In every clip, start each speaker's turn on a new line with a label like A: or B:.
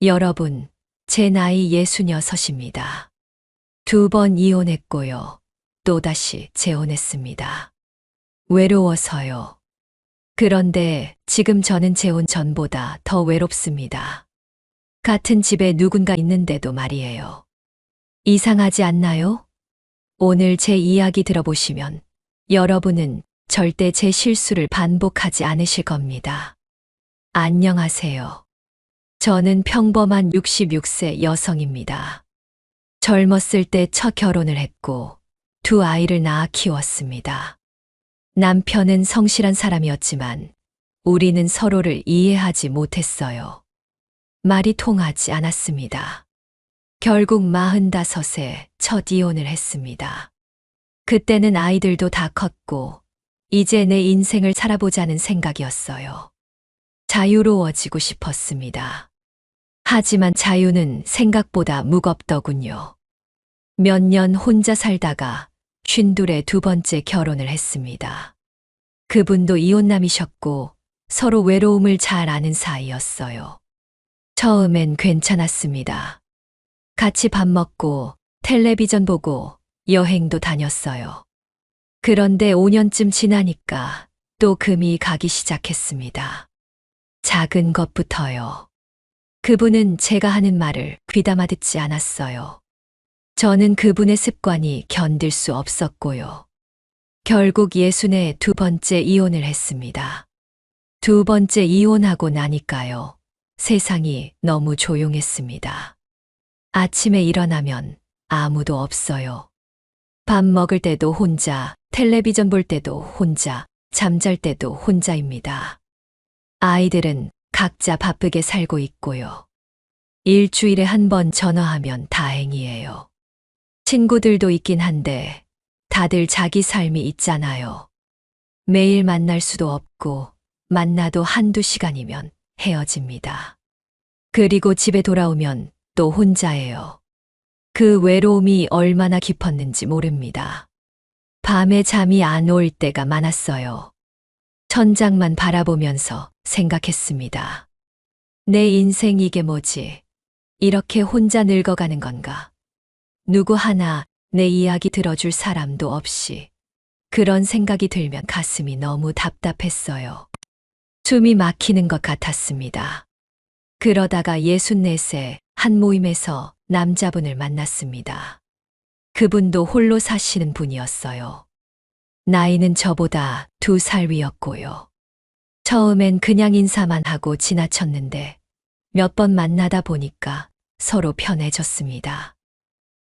A: 여러분, 제 나이 66입니다. 2번 이혼했고요. 또다시 재혼했습니다. 외로워서요. 그런데 지금 저는 재혼 전보다 더 외롭습니다. 같은 집에 누군가 있는데도 말이에요. 이상하지 않나요? 오늘 제 이야기 들어보시면 여러분은 절대 제 실수를 반복하지 않으실 겁니다. 안녕하세요. 저는 평범한 66세 여성입니다. 젊었을 때 첫 결혼을 했고 2아이를 낳아 키웠습니다. 남편은 성실한 사람이었지만 우리는 서로를 이해하지 못했어요. 말이 통하지 않았습니다. 결국 45세 첫 이혼을 했습니다. 그때는 아이들도 다 컸고 이제 내 인생을 살아보자는 생각이었어요. 자유로워지고 싶었습니다. 하지만 자유는 생각보다 무겁더군요. 몇 년 혼자 살다가 52에 2번째 결혼을 했습니다. 그분도 이혼남이셨고 서로 외로움을 잘 아는 사이였어요. 처음엔 괜찮았습니다. 같이 밥 먹고 텔레비전 보고 여행도 다녔어요. 그런데 5년쯤 지나니까 또 금이 가기 시작했습니다. 작은 것부터요. 그분은 제가 하는 말을 귀담아 듣지 않았어요. 저는 그분의 습관이 견딜 수 없었고요. 결국 60에 2번째 이혼을 했습니다. 2번째 이혼하고 나니까요. 세상이 너무 조용했습니다. 아침에 일어나면 아무도 없어요. 밥 먹을 때도 혼자, 텔레비전 볼 때도 혼자, 잠잘 때도 혼자입니다. 아이들은 각자 바쁘게 살고 있고요. 일주일에 한 번 전화하면 다행이에요. 친구들도 있긴 한데 다들 자기 삶이 있잖아요. 매일 만날 수도 없고 만나도 1~2시간이면 헤어집니다. 그리고 집에 돌아오면 또 혼자예요. 그 외로움이 얼마나 깊었는지 모릅니다. 밤에 잠이 안 올 때가 많았어요. 천장만 바라보면서 생각했습니다. 내 인생 이게 뭐지? 이렇게 혼자 늙어가는 건가? 누구 하나 내 이야기 들어줄 사람도 없이. 그런 생각이 들면 가슴이 너무 답답했어요. 숨이 막히는 것 같았습니다. 그러다가 64세 한 모임에서 남자분을 만났습니다. 그분도 홀로 사시는 분이었어요. 나이는 저보다 2살 위였고요. 처음엔 그냥 인사만 하고 지나쳤는데 몇 번 만나다 보니까 서로 편해졌습니다.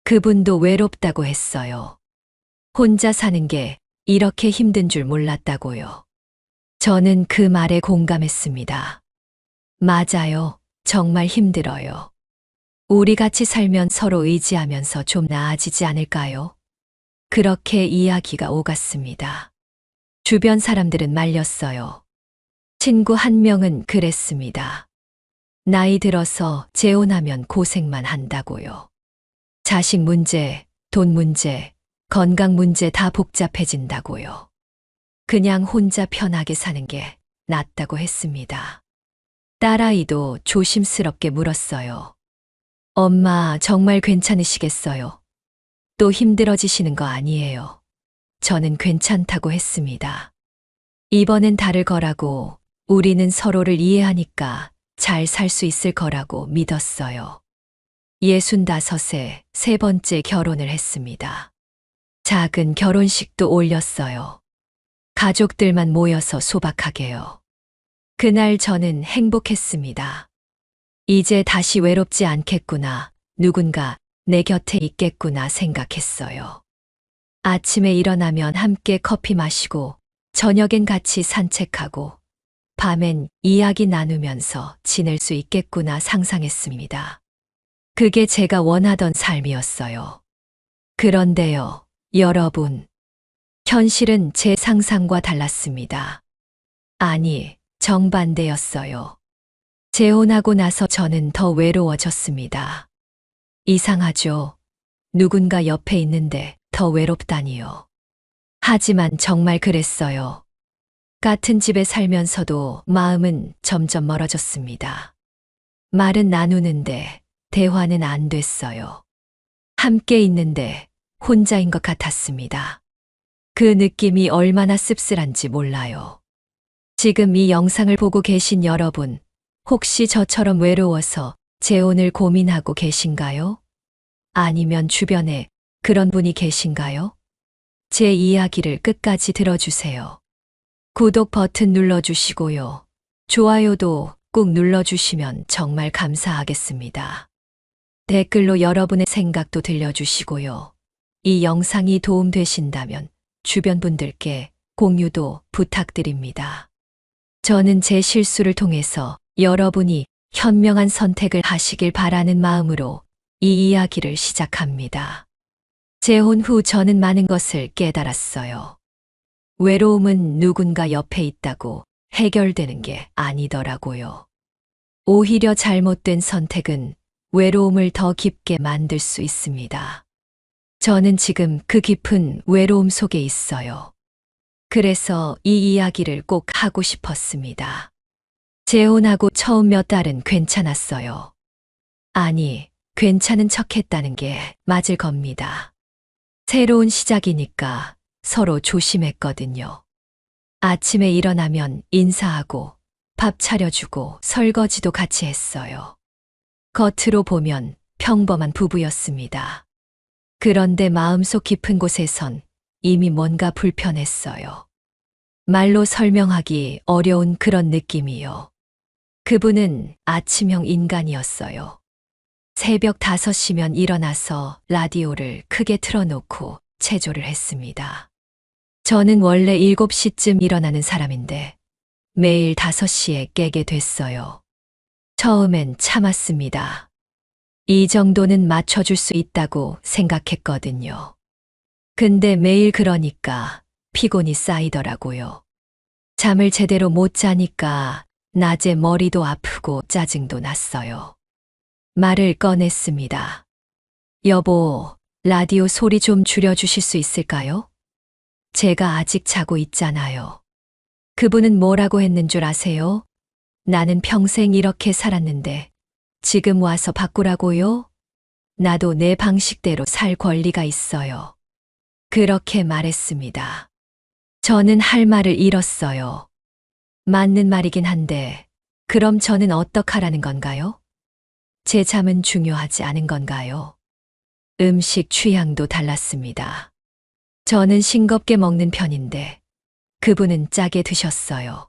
A: 그분도 외롭다고 했어요. 혼자 사는 게 이렇게 힘든 줄 몰랐다고요. 저는 그 말에 공감했습니다. 맞아요. 정말 힘들어요. 우리 같이 살면 서로 의지하면서 좀 나아지지 않을까요? 그렇게 이야기가 오갔습니다. 주변 사람들은 말렸어요. 친구 한 명은 그랬습니다. 나이 들어서 재혼하면 고생만 한다고요. 자식 문제, 돈 문제, 건강 문제 다 복잡해진다고요. 그냥 혼자 편하게 사는 게 낫다고 했습니다. 딸아이도 조심스럽게 물었어요. 엄마 정말 괜찮으시겠어요? 또 힘들어지시는 거 아니에요? 저는 괜찮다고 했습니다. 이번엔 다를 거라고, 우리는 서로를 이해하니까 잘 살 수 있을 거라고 믿었어요. 65세 3번째 결혼을 했습니다. 작은 결혼식도 올렸어요. 가족들만 모여서 소박하게요. 그날 저는 행복했습니다. 이제 다시 외롭지 않겠구나, 누군가 내 곁에 있겠구나 생각했어요. 아침에 일어나면 함께 커피 마시고, 저녁엔 같이 산책하고, 밤엔 이야기 나누면서 지낼 수 있겠구나 상상했습니다. 그게 제가 원하던 삶이었어요. 그런데요, 여러분. 현실은 제 상상과 달랐습니다. 아니, 정반대였어요. 재혼하고 나서 저는 더 외로워졌습니다. 이상하죠? 누군가 옆에 있는데 더 외롭다니요. 하지만 정말 그랬어요. 같은 집에 살면서도 마음은 점점 멀어졌습니다. 말은 나누는데 대화는 안 됐어요. 함께 있는데 혼자인 것 같았습니다. 그 느낌이 얼마나 씁쓸한지 몰라요. 지금 이 영상을 보고 계신 여러분, 혹시 저처럼 외로워서 재혼을 고민하고 계신가요? 아니면 주변에 그런 분이 계신가요? 제 이야기를 끝까지 들어주세요. 구독 버튼 눌러주시고요. 좋아요도 꾹 눌러주시면 정말 감사하겠습니다. 댓글로 여러분의 생각도 들려주시고요. 이 영상이 도움되신다면 주변 분들께 공유도 부탁드립니다. 저는 제 실수를 통해서 여러분이 현명한 선택을 하시길 바라는 마음으로 이 이야기를 시작합니다. 재혼 후 저는 많은 것을 깨달았어요. 외로움은 누군가 옆에 있다고 해결되는 게 아니더라고요. 오히려 잘못된 선택은 외로움을 더 깊게 만들 수 있습니다. 저는 지금 그 깊은 외로움 속에 있어요. 그래서 이 이야기를 꼭 하고 싶었습니다. 재혼하고 처음 몇 달은 괜찮았어요. 아니, 괜찮은 척 했다는 게 맞을 겁니다. 새로운 시작이니까 서로 조심했거든요. 아침에 일어나면 인사하고 밥 차려주고 설거지도 같이 했어요. 겉으로 보면 평범한 부부였습니다. 그런데 마음속 깊은 곳에선 이미 뭔가 불편했어요. 말로 설명하기 어려운 그런 느낌이요. 그분은 아침형 인간이었어요. 새벽 5시면 일어나서 라디오를 크게 틀어놓고 체조를 했습니다. 저는 원래 7시쯤 일어나는 사람인데 매일 5시에 깨게 됐어요. 처음엔 참았습니다. 이 정도는 맞춰줄 수 있다고 생각했거든요. 근데 매일 그러니까 피곤이 쌓이더라고요. 잠을 제대로 못 자니까 낮에 머리도 아프고 짜증도 났어요. 말을 꺼냈습니다. 여보, 라디오 소리 좀 줄여주실 수 있을까요? 제가 아직 자고 있잖아요. 그분은 뭐라고 했는 줄 아세요? 나는 평생 이렇게 살았는데 지금 와서 바꾸라고요? 나도 내 방식대로 살 권리가 있어요. 그렇게 말했습니다. 저는 할 말을 잃었어요. 맞는 말이긴 한데, 그럼 저는 어떡하라는 건가요? 제 잠은 중요하지 않은 건가요? 음식 취향도 달랐습니다. 저는 싱겁게 먹는 편인데, 그분은 짜게 드셨어요.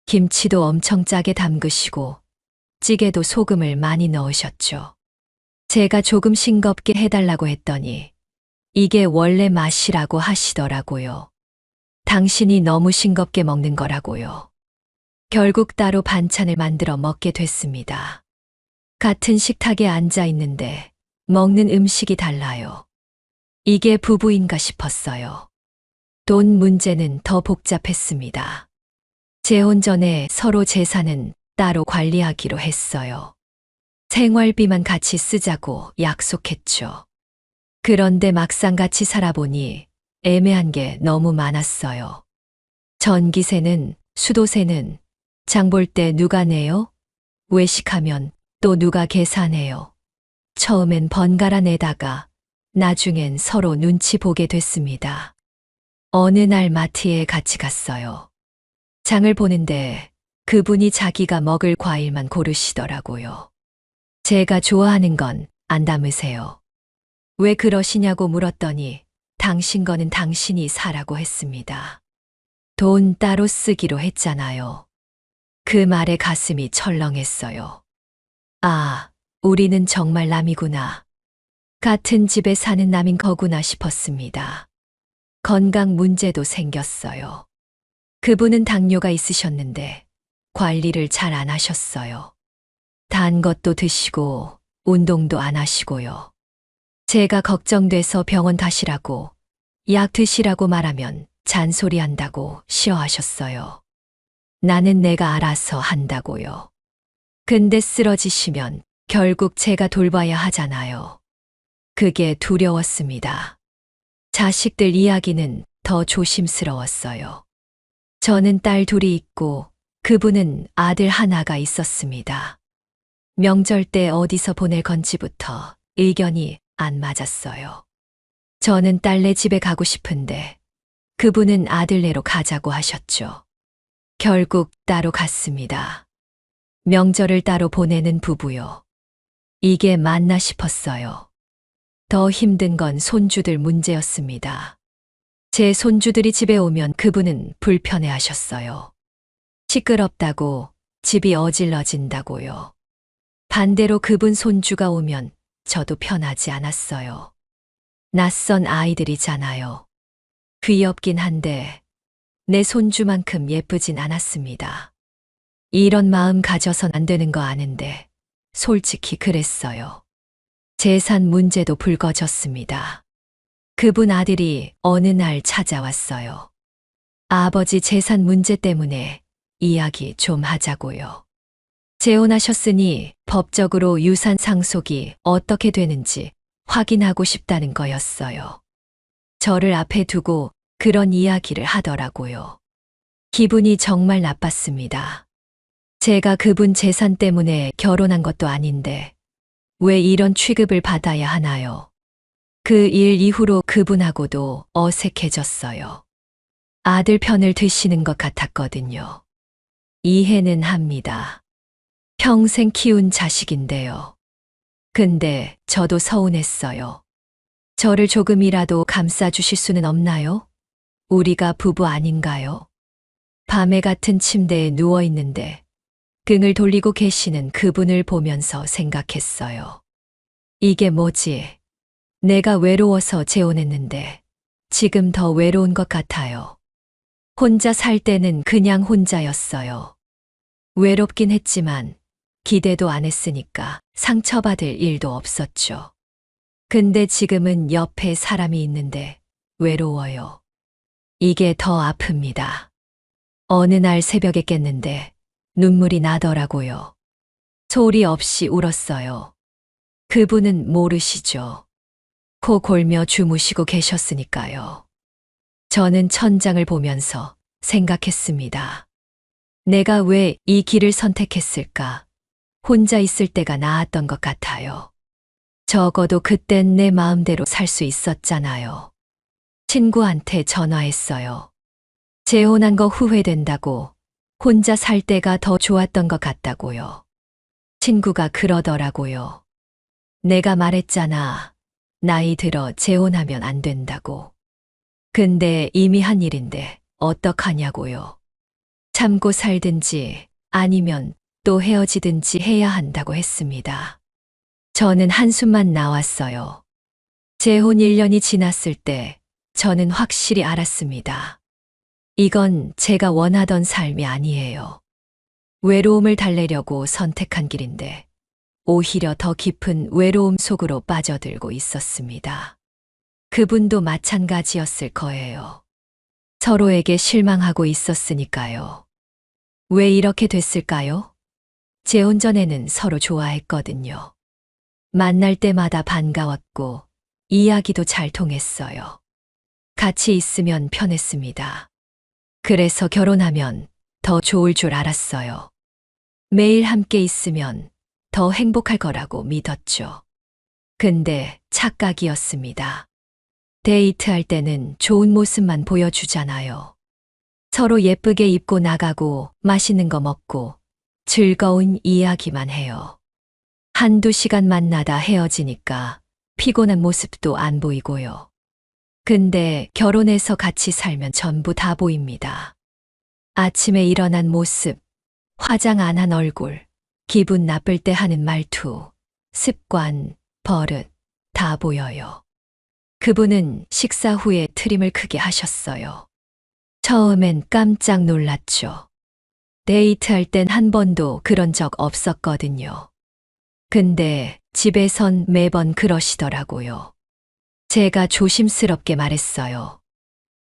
A: 김치도 엄청 짜게 담그시고, 찌개도 소금을 많이 넣으셨죠. 제가 조금 싱겁게 해달라고 했더니, 이게 원래 맛이라고 하시더라고요. 당신이 너무 싱겁게 먹는 거라고요. 결국 따로 반찬을 만들어 먹게 됐습니다. 같은 식탁에 앉아 있는데 먹는 음식이 달라요. 이게 부부인가 싶었어요. 돈 문제는 더 복잡했습니다. 재혼 전에 서로 재산은 따로 관리하기로 했어요. 생활비만 같이 쓰자고 약속했죠. 그런데 막상 같이 살아보니 애매한 게 너무 많았어요. 전기세는, 수도세는, 장 볼 때 누가 내요? 외식하면 또 누가 계산해요? 처음엔 번갈아 내다가 나중엔 서로 눈치 보게 됐습니다. 어느 날 마트에 같이 갔어요. 장을 보는데 그분이 자기가 먹을 과일만 고르시더라고요. 제가 좋아하는 건 안 담으세요. 왜 그러시냐고 물었더니 당신 거는 당신이 사라고 했습니다. 돈 따로 쓰기로 했잖아요. 그 말에 가슴이 철렁했어요. 아, 우리는 정말 남이구나. 같은 집에 사는 남인 거구나 싶었습니다. 건강 문제도 생겼어요. 그분은 당뇨가 있으셨는데 관리를 잘 안 하셨어요. 단 것도 드시고 운동도 안 하시고요. 제가 걱정돼서 병원 가시라고 약 드시라고 말하면 잔소리한다고 싫어하셨어요. 나는 내가 알아서 한다고요. 근데 쓰러지시면 결국 제가 돌봐야 하잖아요. 그게 두려웠습니다. 자식들 이야기는 더 조심스러웠어요. 저는 딸 둘이 있고 그분은 아들 하나가 있었습니다. 명절 때 어디서 보낼 건지부터 의견이 안 맞았어요. 저는 딸네 집에 가고 싶은데 그분은 아들네로 가자고 하셨죠. 결국 따로 갔습니다. 명절을 따로 보내는 부부요. 이게 맞나 싶었어요. 더 힘든 건 손주들 문제였습니다. 제 손주들이 집에 오면 그분은 불편해 하셨어요. 시끄럽다고, 집이 어질러진다고요. 반대로 그분 손주가 오면 저도 편하지 않았어요. 낯선 아이들이잖아요. 귀엽긴 한데 내 손주만큼 예쁘진 않았습니다. 이런 마음 가져선 안 되는 거 아는데 솔직히 그랬어요. 재산 문제도 불거졌습니다. 그분 아들이 어느 날 찾아왔어요. 아버지 재산 문제 때문에 이야기 좀 하자고요. 재혼하셨으니 법적으로 유산 상속이 어떻게 되는지 확인하고 싶다는 거였어요. 저를 앞에 두고 그런 이야기를 하더라고요. 기분이 정말 나빴습니다. 제가 그분 재산 때문에 결혼한 것도 아닌데 왜 이런 취급을 받아야 하나요? 그 일 이후로 그분하고도 어색해졌어요. 아들 편을 드시는 것 같았거든요. 이해는 합니다. 평생 키운 자식인데요. 근데 저도 서운했어요. 저를 조금이라도 감싸주실 수는 없나요? 우리가 부부 아닌가요? 밤에 같은 침대에 누워 있는데 등을 돌리고 계시는 그분을 보면서 생각했어요. 이게 뭐지? 내가 외로워서 재혼했는데 지금 더 외로운 것 같아요. 혼자 살 때는 그냥 혼자였어요. 외롭긴 했지만 기대도 안 했으니까 상처받을 일도 없었죠. 근데 지금은 옆에 사람이 있는데 외로워요. 이게 더 아픕니다. 어느 날 새벽에 깼는데 눈물이 나더라고요. 소리 없이 울었어요. 그분은 모르시죠. 코 골며 주무시고 계셨으니까요. 저는 천장을 보면서 생각했습니다. 내가 왜 이 길을 선택했을까? 혼자 있을 때가 나았던 것 같아요. 적어도 그땐 내 마음대로 살 수 있었잖아요. 친구한테 전화했어요. 재혼한 거 후회된다고, 혼자 살 때가 더 좋았던 것 같다고요. 친구가 그러더라고요. 내가 말했잖아. 나이 들어 재혼하면 안 된다고. 근데 이미 한 일인데 어떡하냐고요. 참고 살든지 아니면 또 헤어지든지 해야 한다고 했습니다. 저는 한숨만 나왔어요. 재혼 1년이 지났을 때 저는 확실히 알았습니다. 이건 제가 원하던 삶이 아니에요. 외로움을 달래려고 선택한 길인데 오히려 더 깊은 외로움 속으로 빠져들고 있었습니다. 그분도 마찬가지였을 거예요. 서로에게 실망하고 있었으니까요. 왜 이렇게 됐을까요? 재혼 전에는 서로 좋아했거든요. 만날 때마다 반가웠고 이야기도 잘 통했어요. 같이 있으면 편했습니다. 그래서 결혼하면 더 좋을 줄 알았어요. 매일 함께 있으면 더 행복할 거라고 믿었죠. 근데 착각이었습니다. 데이트할 때는 좋은 모습만 보여주잖아요. 서로 예쁘게 입고 나가고 맛있는 거 먹고 즐거운 이야기만 해요. 한두 시간 만나다 헤어지니까 피곤한 모습도 안 보이고요. 근데 결혼해서 같이 살면 전부 다 보입니다. 아침에 일어난 모습, 화장 안 한 얼굴, 기분 나쁠 때 하는 말투, 습관, 버릇 다 보여요. 그분은 식사 후에 트림을 크게 하셨어요. 처음엔 깜짝 놀랐죠. 데이트할 땐 한 번도 그런 적 없었거든요. 근데 집에선 매번 그러시더라고요. 제가 조심스럽게 말했어요.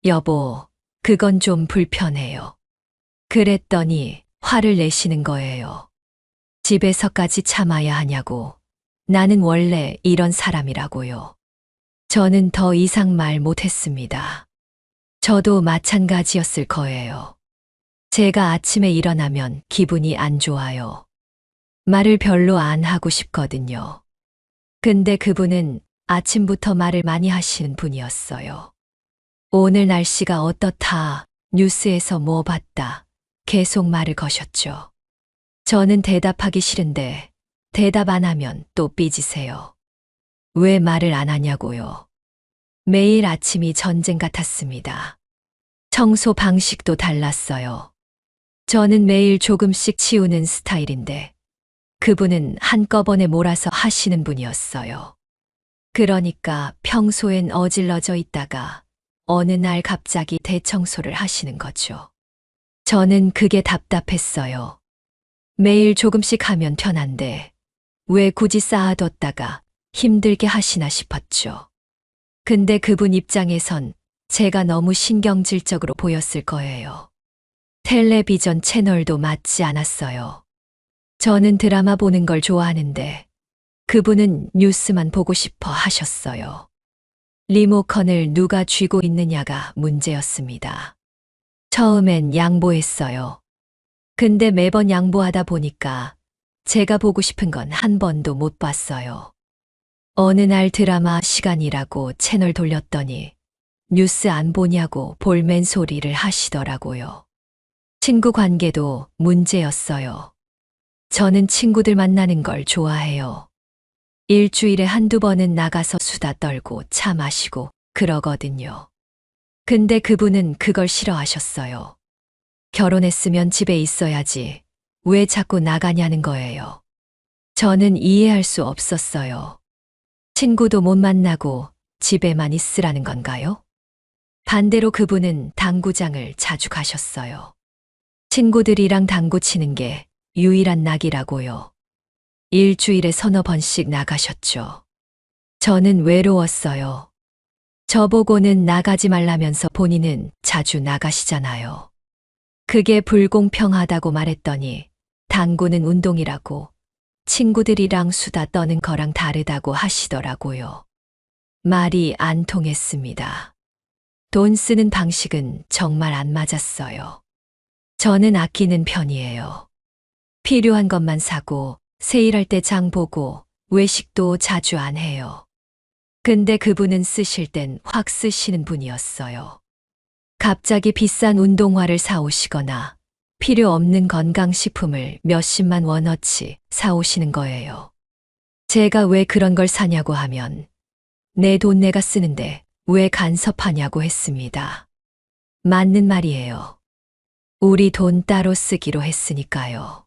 A: 여보, 그건 좀 불편해요. 그랬더니 화를 내시는 거예요. 집에서까지 참아야 하냐고. 나는 원래 이런 사람이라고요. 저는 더 이상 말 못했습니다. 저도 마찬가지였을 거예요. 제가 아침에 일어나면 기분이 안 좋아요. 말을 별로 안 하고 싶거든요. 근데 그분은 아침부터 말을 많이 하시는 분이었어요. 오늘 날씨가 어떻다, 뉴스에서 뭐 봤다, 계속 말을 거셨죠. 저는 대답하기 싫은데 대답 안 하면 또 삐지세요. 왜 말을 안 하냐고요. 매일 아침이 전쟁 같았습니다. 청소 방식도 달랐어요. 저는 매일 조금씩 치우는 스타일인데 그분은 한꺼번에 몰아서 하시는 분이었어요. 그러니까 평소엔 어질러져 있다가 어느 날 갑자기 대청소를 하시는 거죠. 저는 그게 답답했어요. 매일 조금씩 하면 편한데 왜 굳이 쌓아뒀다가 힘들게 하시나 싶었죠. 근데 그분 입장에선 제가 너무 신경질적으로 보였을 거예요. 텔레비전 채널도 맞지 않았어요. 저는 드라마 보는 걸 좋아하는데 그분은 뉴스만 보고 싶어 하셨어요. 리모컨을 누가 쥐고 있느냐가 문제였습니다. 처음엔 양보했어요. 근데 매번 양보하다 보니까 제가 보고 싶은 건 한 번도 못 봤어요. 어느 날 드라마 시간이라고 채널 돌렸더니 뉴스 안 보냐고 볼멘 소리를 하시더라고요. 친구 관계도 문제였어요. 저는 친구들 만나는 걸 좋아해요. 일주일에 한두 번은 나가서 수다 떨고 차 마시고 그러거든요. 근데 그분은 그걸 싫어하셨어요. 결혼했으면 집에 있어야지 왜 자꾸 나가냐는 거예요. 저는 이해할 수 없었어요. 친구도 못 만나고 집에만 있으라는 건가요? 반대로 그분은 당구장을 자주 가셨어요. 친구들이랑 당구 치는 게 유일한 낙이라고요. 일주일에 서너 번씩 나가셨죠. 저는 외로웠어요. 저보고는 나가지 말라면서 본인은 자주 나가시잖아요. 그게 불공평하다고 말했더니 당구는 운동이라고 친구들이랑 수다 떠는 거랑 다르다고 하시더라고요. 말이 안 통했습니다. 돈 쓰는 방식은 정말 안 맞았어요. 저는 아끼는 편이에요. 필요한 것만 사고 세일할 때 장 보고 외식도 자주 안 해요. 근데 그분은 쓰실 땐 확 쓰시는 분이었어요. 갑자기 비싼 운동화를 사오시거나 필요 없는 건강식품을 몇십만 원어치 사오시는 거예요. 제가 왜 그런 걸 사냐고 하면 내 돈 내가 쓰는데 왜 간섭하냐고 했습니다. 맞는 말이에요. 우리 돈 따로 쓰기로 했으니까요.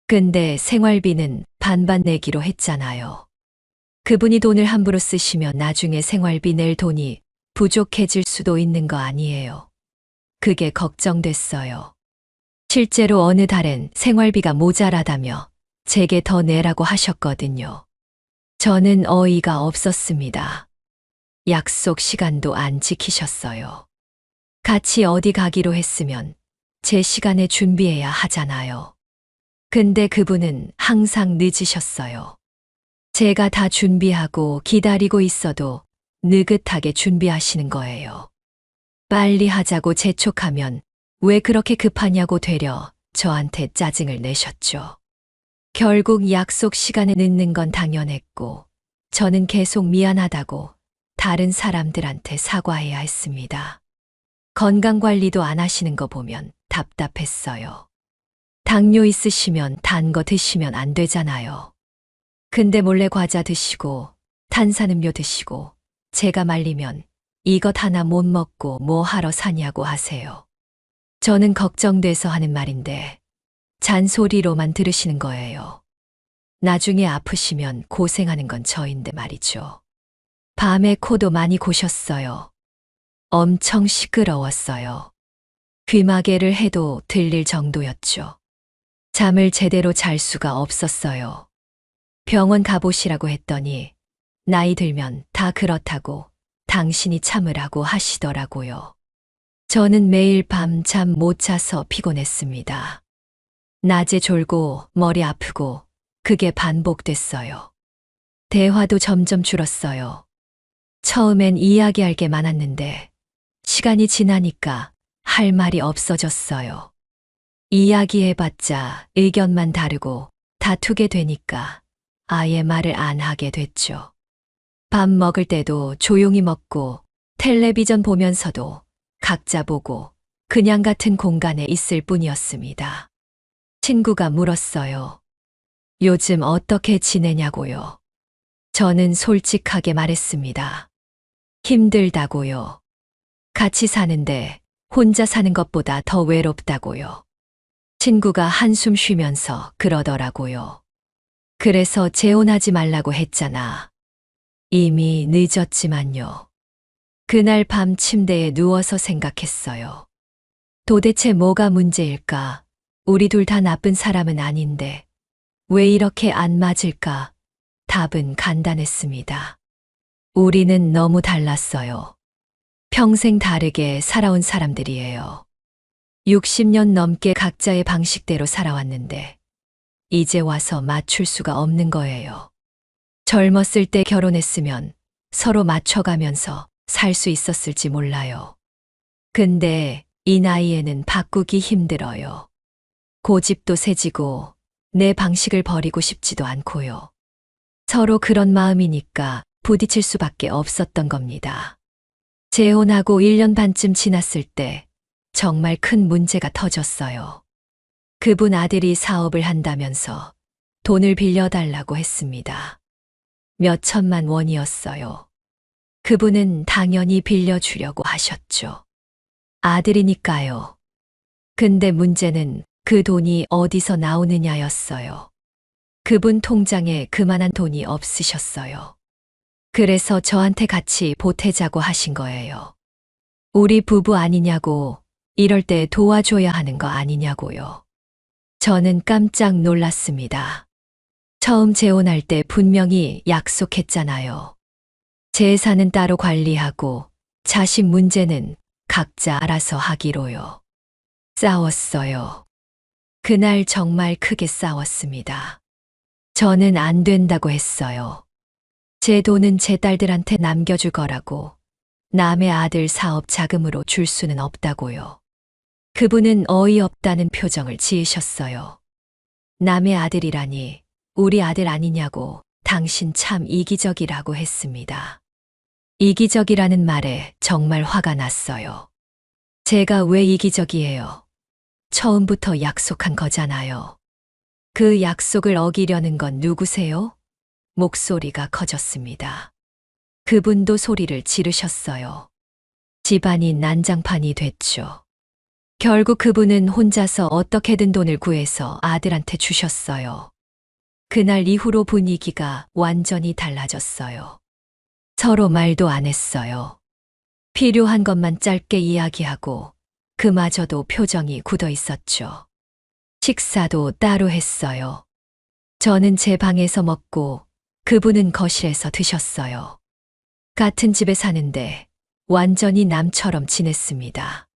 A: 근데 생활비는 반반 내기로 했잖아요. 그분이 돈을 함부로 쓰시면 나중에 생활비 낼 돈이 부족해질 수도 있는 거 아니에요. 그게 걱정됐어요. 실제로 어느 달엔 생활비가 모자라다며 제게 더 내라고 하셨거든요. 저는 어이가 없었습니다. 약속 시간도 안 지키셨어요. 같이 어디 가기로 했으면 제 시간에 준비해야 하잖아요. 근데 그분은 항상 늦으셨어요. 제가 다 준비하고 기다리고 있어도 느긋하게 준비하시는 거예요. 빨리 하자고 재촉하면 왜 그렇게 급하냐고 되려 저한테 짜증을 내셨죠. 결국 약속 시간에 늦는 건 당연했고 저는 계속 미안하다고 다른 사람들한테 사과해야 했습니다. 건강관리도 안 하시는 거 보면 답답했어요. 당뇨 있으시면 단 거 드시면 안 되잖아요. 근데 몰래 과자 드시고 탄산음료 드시고 제가 말리면 이것 하나 못 먹고 뭐 하러 사냐고 하세요. 저는 걱정돼서 하는 말인데 잔소리로만 들으시는 거예요. 나중에 아프시면 고생하는 건 저인데 말이죠. 밤에 코도 많이 고셨어요. 엄청 시끄러웠어요. 귀마개를 해도 들릴 정도였죠. 잠을 제대로 잘 수가 없었어요. 병원 가보시라고 했더니 나이 들면 다 그렇다고 당신이 참으라고 하시더라고요. 저는 매일 밤 잠 못 자서 피곤했습니다. 낮에 졸고 머리 아프고 그게 반복됐어요. 대화도 점점 줄었어요. 처음엔 이야기할 게 많았는데 시간이 지나니까 할 말이 없어졌어요. 이야기해봤자 의견만 다르고 다투게 되니까 아예 말을 안 하게 됐죠. 밥 먹을 때도 조용히 먹고 텔레비전 보면서도 각자 보고 그냥 같은 공간에 있을 뿐이었습니다. 친구가 물었어요. 요즘 어떻게 지내냐고요. 저는 솔직하게 말했습니다. 힘들다고요. 같이 사는데 혼자 사는 것보다 더 외롭다고요. 친구가 한숨 쉬면서 그러더라고요. 그래서 재혼하지 말라고 했잖아. 이미 늦었지만요. 그날 밤 침대에 누워서 생각했어요. 도대체 뭐가 문제일까? 우리 둘 다 나쁜 사람은 아닌데 왜 이렇게 안 맞을까? 답은 간단했습니다. 우리는 너무 달랐어요. 평생 다르게 살아온 사람들이에요. 60년 넘게 각자의 방식대로 살아왔는데 이제 와서 맞출 수가 없는 거예요. 젊었을 때 결혼했으면 서로 맞춰가면서 살 수 있었을지 몰라요. 근데 이 나이에는 바꾸기 힘들어요. 고집도 세지고 내 방식을 버리고 싶지도 않고요. 서로 그런 마음이니까 부딪힐 수밖에 없었던 겁니다. 재혼하고 1년 반쯤 지났을 때 정말 큰 문제가 터졌어요. 그분 아들이 사업을 한다면서 돈을 빌려달라고 했습니다. 몇 천만 원이었어요. 그분은 당연히 빌려주려고 하셨죠. 아들이니까요. 근데 문제는 그 돈이 어디서 나오느냐였어요. 그분 통장에 그만한 돈이 없으셨어요. 그래서 저한테 같이 보태자고 하신 거예요. 우리 부부 아니냐고, 이럴 때 도와줘야 하는 거 아니냐고요. 저는 깜짝 놀랐습니다. 처음 재혼할 때 분명히 약속했잖아요. 재산은 따로 관리하고 자식 문제는 각자 알아서 하기로요. 싸웠어요. 그날 정말 크게 싸웠습니다. 저는 안 된다고 했어요. 제 돈은 제 딸들한테 남겨줄 거라고, 남의 아들 사업 자금으로 줄 수는 없다고요. 그분은 어이없다는 표정을 지으셨어요. 남의 아들이라니, 우리 아들 아니냐고, 당신 참 이기적이라고 했습니다. 이기적이라는 말에 정말 화가 났어요. 제가 왜 이기적이에요? 처음부터 약속한 거잖아요. 그 약속을 어기려는 건 누구세요? 목소리가 커졌습니다. 그분도 소리를 지르셨어요. 집안이 난장판이 됐죠. 결국 그분은 혼자서 어떻게든 돈을 구해서 아들한테 주셨어요. 그날 이후로 분위기가 완전히 달라졌어요. 서로 말도 안 했어요. 필요한 것만 짧게 이야기하고 그마저도 표정이 굳어 있었죠. 식사도 따로 했어요. 저는 제 방에서 먹고 그분은 거실에서 드셨어요. 같은 집에 사는데 완전히 남처럼 지냈습니다.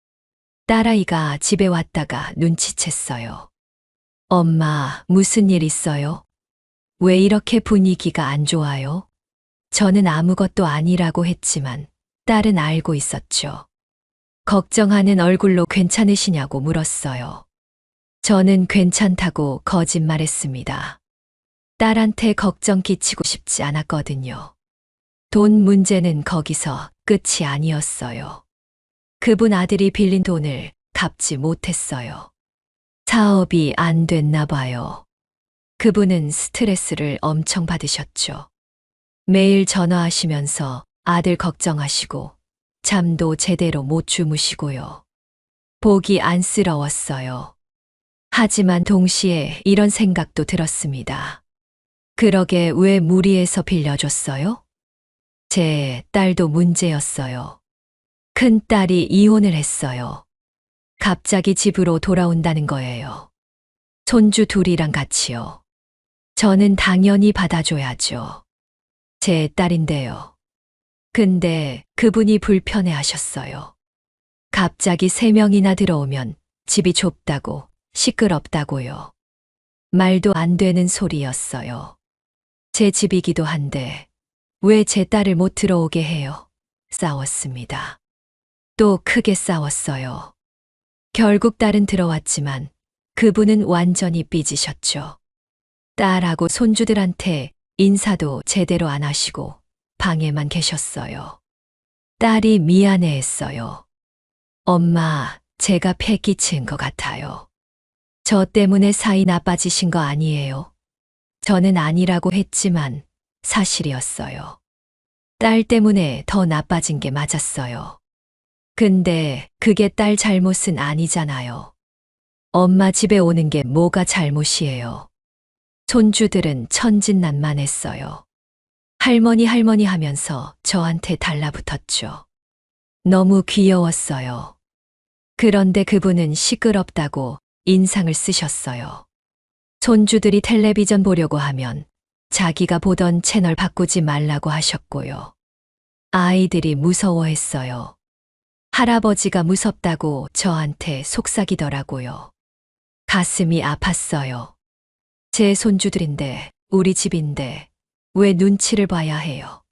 A: 딸아이가 집에 왔다가 눈치챘어요. 엄마, 무슨 일 있어요? 왜 이렇게 분위기가 안 좋아요? 저는 아무것도 아니라고 했지만 딸은 알고 있었죠. 걱정하는 얼굴로 괜찮으시냐고 물었어요. 저는 괜찮다고 거짓말했습니다. 딸한테 걱정 끼치고 싶지 않았거든요. 돈 문제는 거기서 끝이 아니었어요. 그분 아들이 빌린 돈을 갚지 못했어요. 사업이 안 됐나 봐요. 그분은 스트레스를 엄청 받으셨죠. 매일 전화하시면서 아들 걱정하시고 잠도 제대로 못 주무시고요. 보기 안쓰러웠어요. 하지만 동시에 이런 생각도 들었습니다. 그러게 왜 무리해서 빌려줬어요? 제 딸도 문제였어요. 큰딸이 이혼을 했어요. 갑자기 집으로 돌아온다는 거예요. 손주 둘이랑 같이요. 저는 당연히 받아줘야죠. 제 딸인데요. 근데 그분이 불편해 하셨어요. 갑자기 3명이나 들어오면 집이 좁다고, 시끄럽다고요. 말도 안 되는 소리였어요. 제 집이기도 한데 왜 제 딸을 못 들어오게 해요? 싸웠습니다. 또 크게 싸웠어요. 결국 딸은 들어왔지만 그분은 완전히 삐지셨죠. 딸하고 손주들한테 인사도 제대로 안 하시고 방에만 계셨어요. 딸이 미안해했어요. 엄마, 제가 패 끼친 것 같아요. 저 때문에 사이 나빠지신 거 아니에요? 저는 아니라고 했지만 사실이었어요. 딸 때문에 더 나빠진 게 맞았어요. 근데 그게 딸 잘못은 아니잖아요. 엄마 집에 오는 게 뭐가 잘못이에요. 손주들은 천진난만했어요. 할머니 할머니 하면서 저한테 달라붙었죠. 너무 귀여웠어요. 그런데 그분은 시끄럽다고 인상을 쓰셨어요. 손주들이 텔레비전 보려고 하면 자기가 보던 채널 바꾸지 말라고 하셨고요. 아이들이 무서워했어요. 할아버지가 무섭다고 저한테 속삭이더라고요. 가슴이 아팠어요. 제 손주들인데, 우리 집인데, 왜 눈치를 봐야 해요?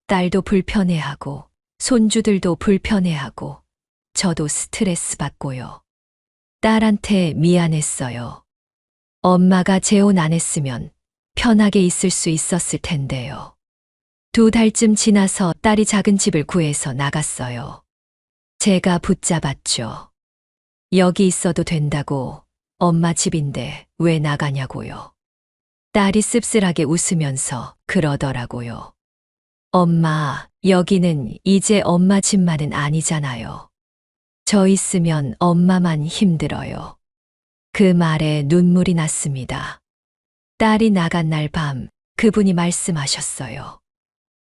A: 딸도 불편해하고, 손주들도 불편해하고, 저도 스트레스 받고요. 딸한테 미안했어요. 엄마가 재혼 안 했으면 편하게 있을 수 있었을 텐데요. 2달쯤 지나서 딸이 작은 집을 구해서 나갔어요. 제가 붙잡았죠. 여기 있어도 된다고, 엄마 집인데 왜 나가냐고요. 딸이 씁쓸하게 웃으면서 그러더라고요. 엄마, 여기는 이제 엄마 집만은 아니잖아요. 저 있으면 엄마만 힘들어요. 그 말에 눈물이 났습니다. 딸이 나간 날 밤 그분이 말씀하셨어요.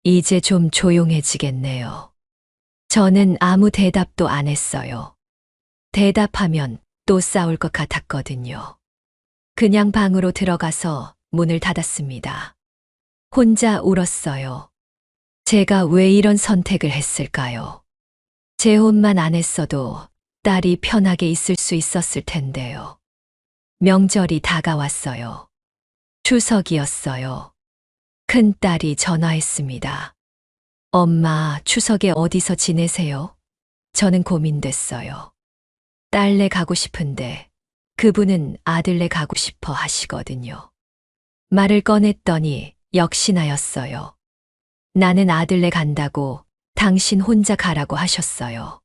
A: 이제 좀 조용해지겠네요. 저는 아무 대답도 안 했어요. 대답하면 또 싸울 것 같았거든요. 그냥 방으로 들어가서 문을 닫았습니다. 혼자 울었어요. 제가 왜 이런 선택을 했을까요? 재혼만 안 했어도 딸이 편하게 있을 수 있었을 텐데요. 명절이 다가왔어요. 추석이었어요. 큰딸이 전화했습니다. 엄마, 추석에 어디서 지내세요? 저는 고민됐어요. 딸네 가고 싶은데 그분은 아들네 가고 싶어 하시거든요. 말을 꺼냈더니 역시나였어요. 나는 아들네 간다고 당신 혼자 가라고 하셨어요.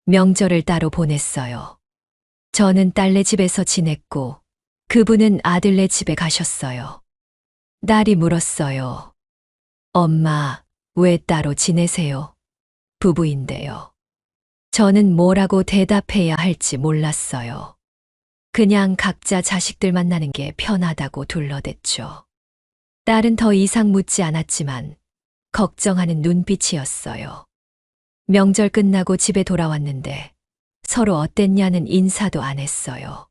A: 명절을 따로 보냈어요. 저는 딸네 집에서 지냈고 그분은 아들네 집에 가셨어요. 딸이 물었어요. 엄마, 왜 따로 지내세요? 부부인데요. 저는 뭐라고 대답해야 할지 몰랐어요. 그냥 각자 자식들 만나는 게 편하다고 둘러댔죠. 딸은 더 이상 묻지 않았지만 걱정하는 눈빛이었어요. 명절 끝나고 집에 돌아왔는데 서로 어땠냐는 인사도 안 했어요.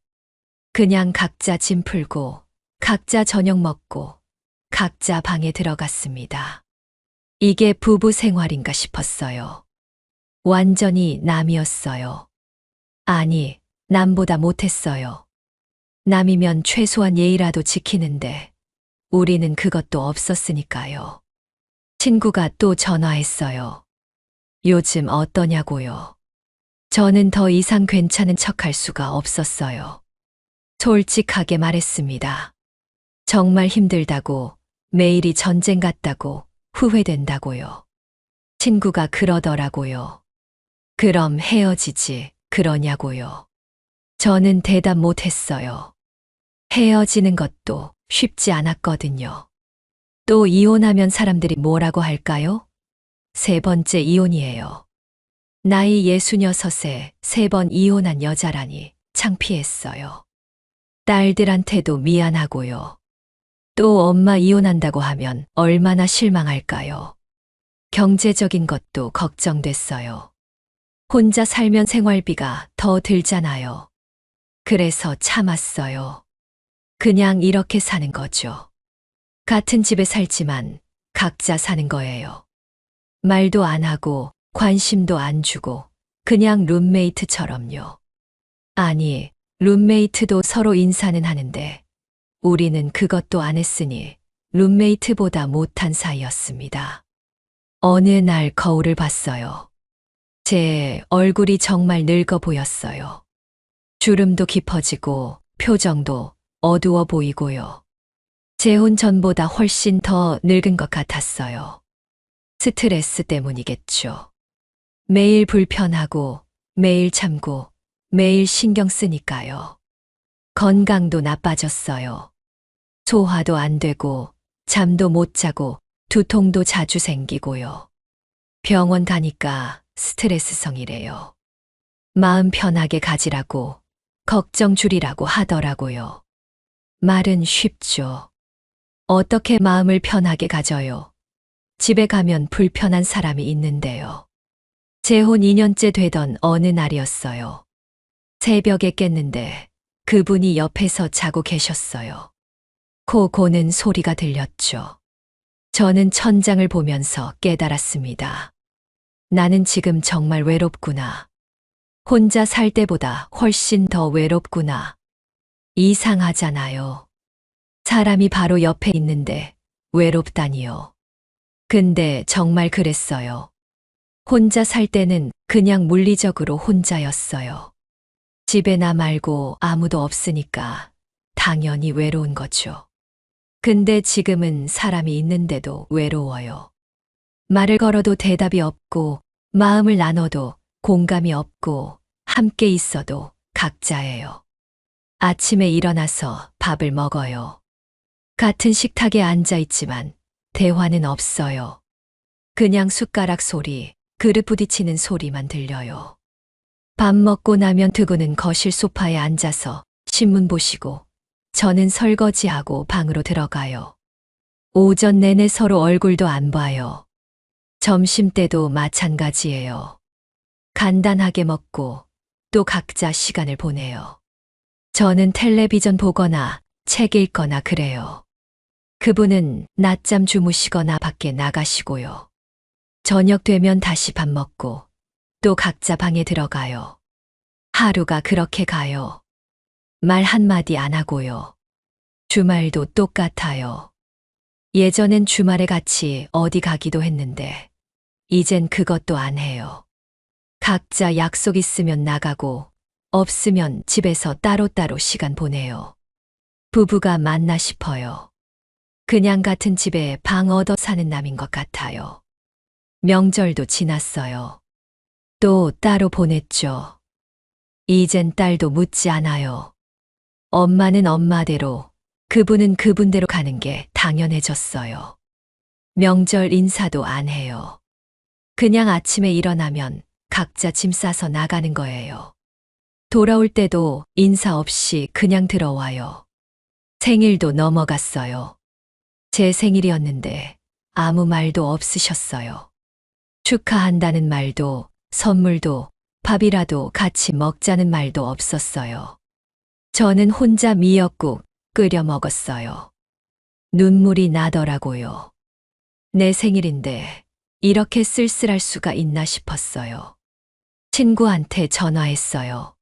A: 그냥 각자 짐 풀고 각자 저녁 먹고 각자 방에 들어갔습니다. 이게 부부 생활인가 싶었어요. 완전히 남이었어요. 아니, 남보다 못했어요. 남이면 최소한 예의라도 지키는데 우리는 그것도 없었으니까요. 친구가 또 전화했어요. 요즘 어떠냐고요. 저는 더 이상 괜찮은 척할 수가 없었어요. 솔직하게 말했습니다. 정말 힘들다고, 매일이 전쟁 같다고, 후회된다고요. 친구가 그러더라고요. 그럼 헤어지지, 그러냐고요. 저는 대답 못했어요. 헤어지는 것도 쉽지 않았거든요. 또 이혼하면 사람들이 뭐라고 할까요? 3번째 이혼이에요. 나이 66에 3번 이혼한 여자라니 창피했어요. 딸들한테도 미안하고요. 또 엄마 이혼한다고 하면 얼마나 실망할까요? 경제적인 것도 걱정됐어요. 혼자 살면 생활비가 더 들잖아요. 그래서 참았어요. 그냥 이렇게 사는 거죠. 같은 집에 살지만 각자 사는 거예요. 말도 안 하고 관심도 안 주고 그냥 룸메이트처럼요. 아니, 룸메이트도 서로 인사는 하는데 우리는 그것도 안 했으니 룸메이트보다 못한 사이였습니다. 어느 날 거울을 봤어요. 제 얼굴이 정말 늙어 보였어요. 주름도 깊어지고 표정도 어두워 보이고요. 재혼 전보다 훨씬 더 늙은 것 같았어요. 스트레스 때문이겠죠. 매일 불편하고, 매일 참고, 매일 신경 쓰니까요. 건강도 나빠졌어요. 소화도 안 되고, 잠도 못 자고, 두통도 자주 생기고요. 병원 가니까 스트레스성이래요. 마음 편하게 가지라고, 걱정 줄이라고 하더라고요. 말은 쉽죠. 어떻게 마음을 편하게 가져요? 집에 가면 불편한 사람이 있는데요. 재혼 2년째 되던 어느 날이었어요. 새벽에 깼는데 그분이 옆에서 자고 계셨어요. 코 고는 소리가 들렸죠. 저는 천장을 보면서 깨달았습니다. 나는 지금 정말 외롭구나. 혼자 살 때보다 훨씬 더 외롭구나. 이상하잖아요. 사람이 바로 옆에 있는데 외롭다니요. 근데 정말 그랬어요. 혼자 살 때는 그냥 물리적으로 혼자였어요. 집에 나 말고 아무도 없으니까 당연히 외로운 거죠. 근데 지금은 사람이 있는데도 외로워요. 말을 걸어도 대답이 없고, 마음을 나눠도 공감이 없고, 함께 있어도 각자예요. 아침에 일어나서 밥을 먹어요. 같은 식탁에 앉아 있지만 대화는 없어요. 그냥 숟가락 소리, 그릇 부딪히는 소리만 들려요. 밥 먹고 나면 두고는 거실 소파에 앉아서 신문 보시고, 저는 설거지하고 방으로 들어가요. 오전 내내 서로 얼굴도 안 봐요. 점심 때도 마찬가지예요. 간단하게 먹고 또 각자 시간을 보내요. 저는 텔레비전 보거나 책 읽거나 그래요. 그분은 낮잠 주무시거나 밖에 나가시고요. 저녁 되면 다시 밥 먹고 또 각자 방에 들어가요. 하루가 그렇게 가요. 말 한마디 안 하고요. 주말도 똑같아요. 예전엔 주말에 같이 어디 가기도 했는데 이젠 그것도 안 해요. 각자 약속 있으면 나가고 없으면 집에서 따로따로 시간 보내요. 부부가 맞나 싶어요. 그냥 같은 집에 방 얻어 사는 남인 것 같아요. 명절도 지났어요. 또 따로 보냈죠. 이젠 딸도 묻지 않아요. 엄마는 엄마대로, 그분은 그분대로 가는 게 당연해졌어요. 명절 인사도 안 해요. 그냥 아침에 일어나면 각자 짐 싸서 나가는 거예요. 돌아올 때도 인사 없이 그냥 들어와요. 생일도 넘어갔어요. 제 생일이었는데 아무 말도 없으셨어요. 축하한다는 말도, 선물도, 밥이라도 같이 먹자는 말도 없었어요. 저는 혼자 미역국 끓여 먹었어요. 눈물이 나더라고요. 내 생일인데 이렇게 쓸쓸할 수가 있나 싶었어요. 친구한테 전화했어요.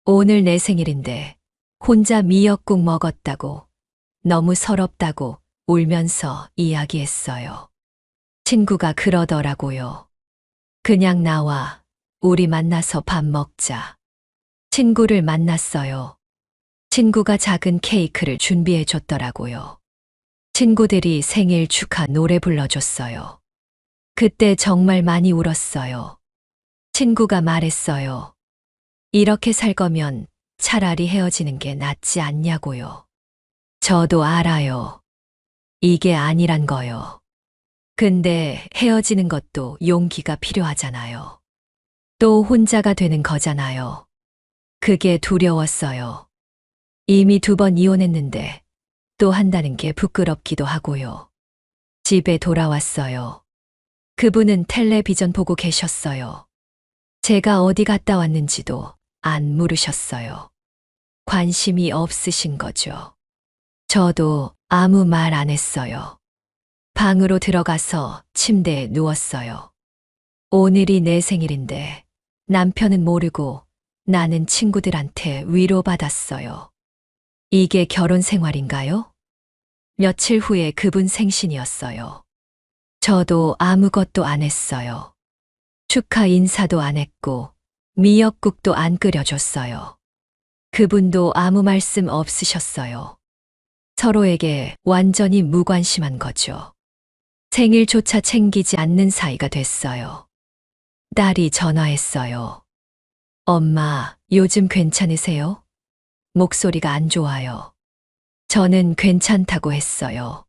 A: 오늘 내 생일인데 혼자 미역국 먹었다고, 너무 서럽다고 울면서 이야기했어요. 친구가 그러더라고요. 그냥 나와, 우리 만나서 밥 먹자. 친구를 만났어요. 친구가 작은 케이크를 준비해 줬더라고요. 친구들이 생일 축하 노래 불러줬어요. 그때 정말 많이 울었어요. 친구가 말했어요. 이렇게 살 거면 차라리 헤어지는 게 낫지 않냐고요. 저도 알아요. 이게 아니란 거요. 근데 헤어지는 것도 용기가 필요하잖아요. 또 혼자가 되는 거잖아요. 그게 두려웠어요. 이미 2번 이혼했는데 또 한다는 게 부끄럽기도 하고요. 집에 돌아왔어요. 그분은 텔레비전 보고 계셨어요. 제가 어디 갔다 왔는지도 안 물으셨어요. 관심이 없으신 거죠. 저도 아무 말 안 했어요. 방으로 들어가서 침대에 누웠어요. 오늘이 내 생일인데 남편은 모르고 나는 친구들한테 위로받았어요. 이게 결혼 생활인가요? 며칠 후에 그분 생신이었어요. 저도 아무것도 안 했어요. 축하 인사도 안 했고 미역국도 안 끓여줬어요. 그분도 아무 말씀 없으셨어요. 서로에게 완전히 무관심한 거죠. 생일조차 챙기지 않는 사이가 됐어요. 딸이 전화했어요. 엄마, 요즘 괜찮으세요? 목소리가 안 좋아요. 저는 괜찮다고 했어요.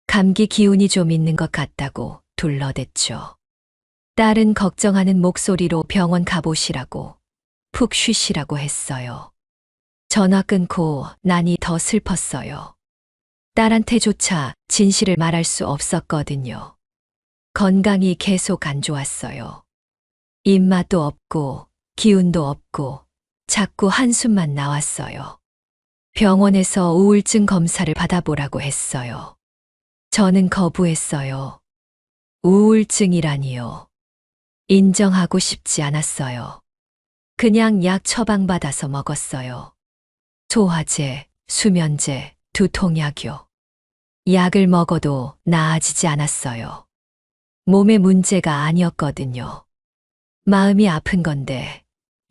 A: 감기 기운이 좀 있는 것 같다고 둘러댔죠. 딸은 걱정하는 목소리로 병원 가보시라고, 푹 쉬시라고 했어요. 전화 끊고 나니 더 슬펐어요. 딸한테조차 진실을 말할 수 없었거든요. 건강이 계속 안 좋았어요. 입맛도 없고 기운도 없고 자꾸 한숨만 나왔어요. 병원에서 우울증 검사를 받아보라고 했어요. 저는 거부했어요. 우울증이라니요. 인정하고 싶지 않았어요. 그냥 약 처방받아서 먹었어요. 소화제, 수면제, 두통약요. 약을 먹어도 나아지지 않았어요. 몸의 문제가 아니었거든요. 마음이 아픈 건데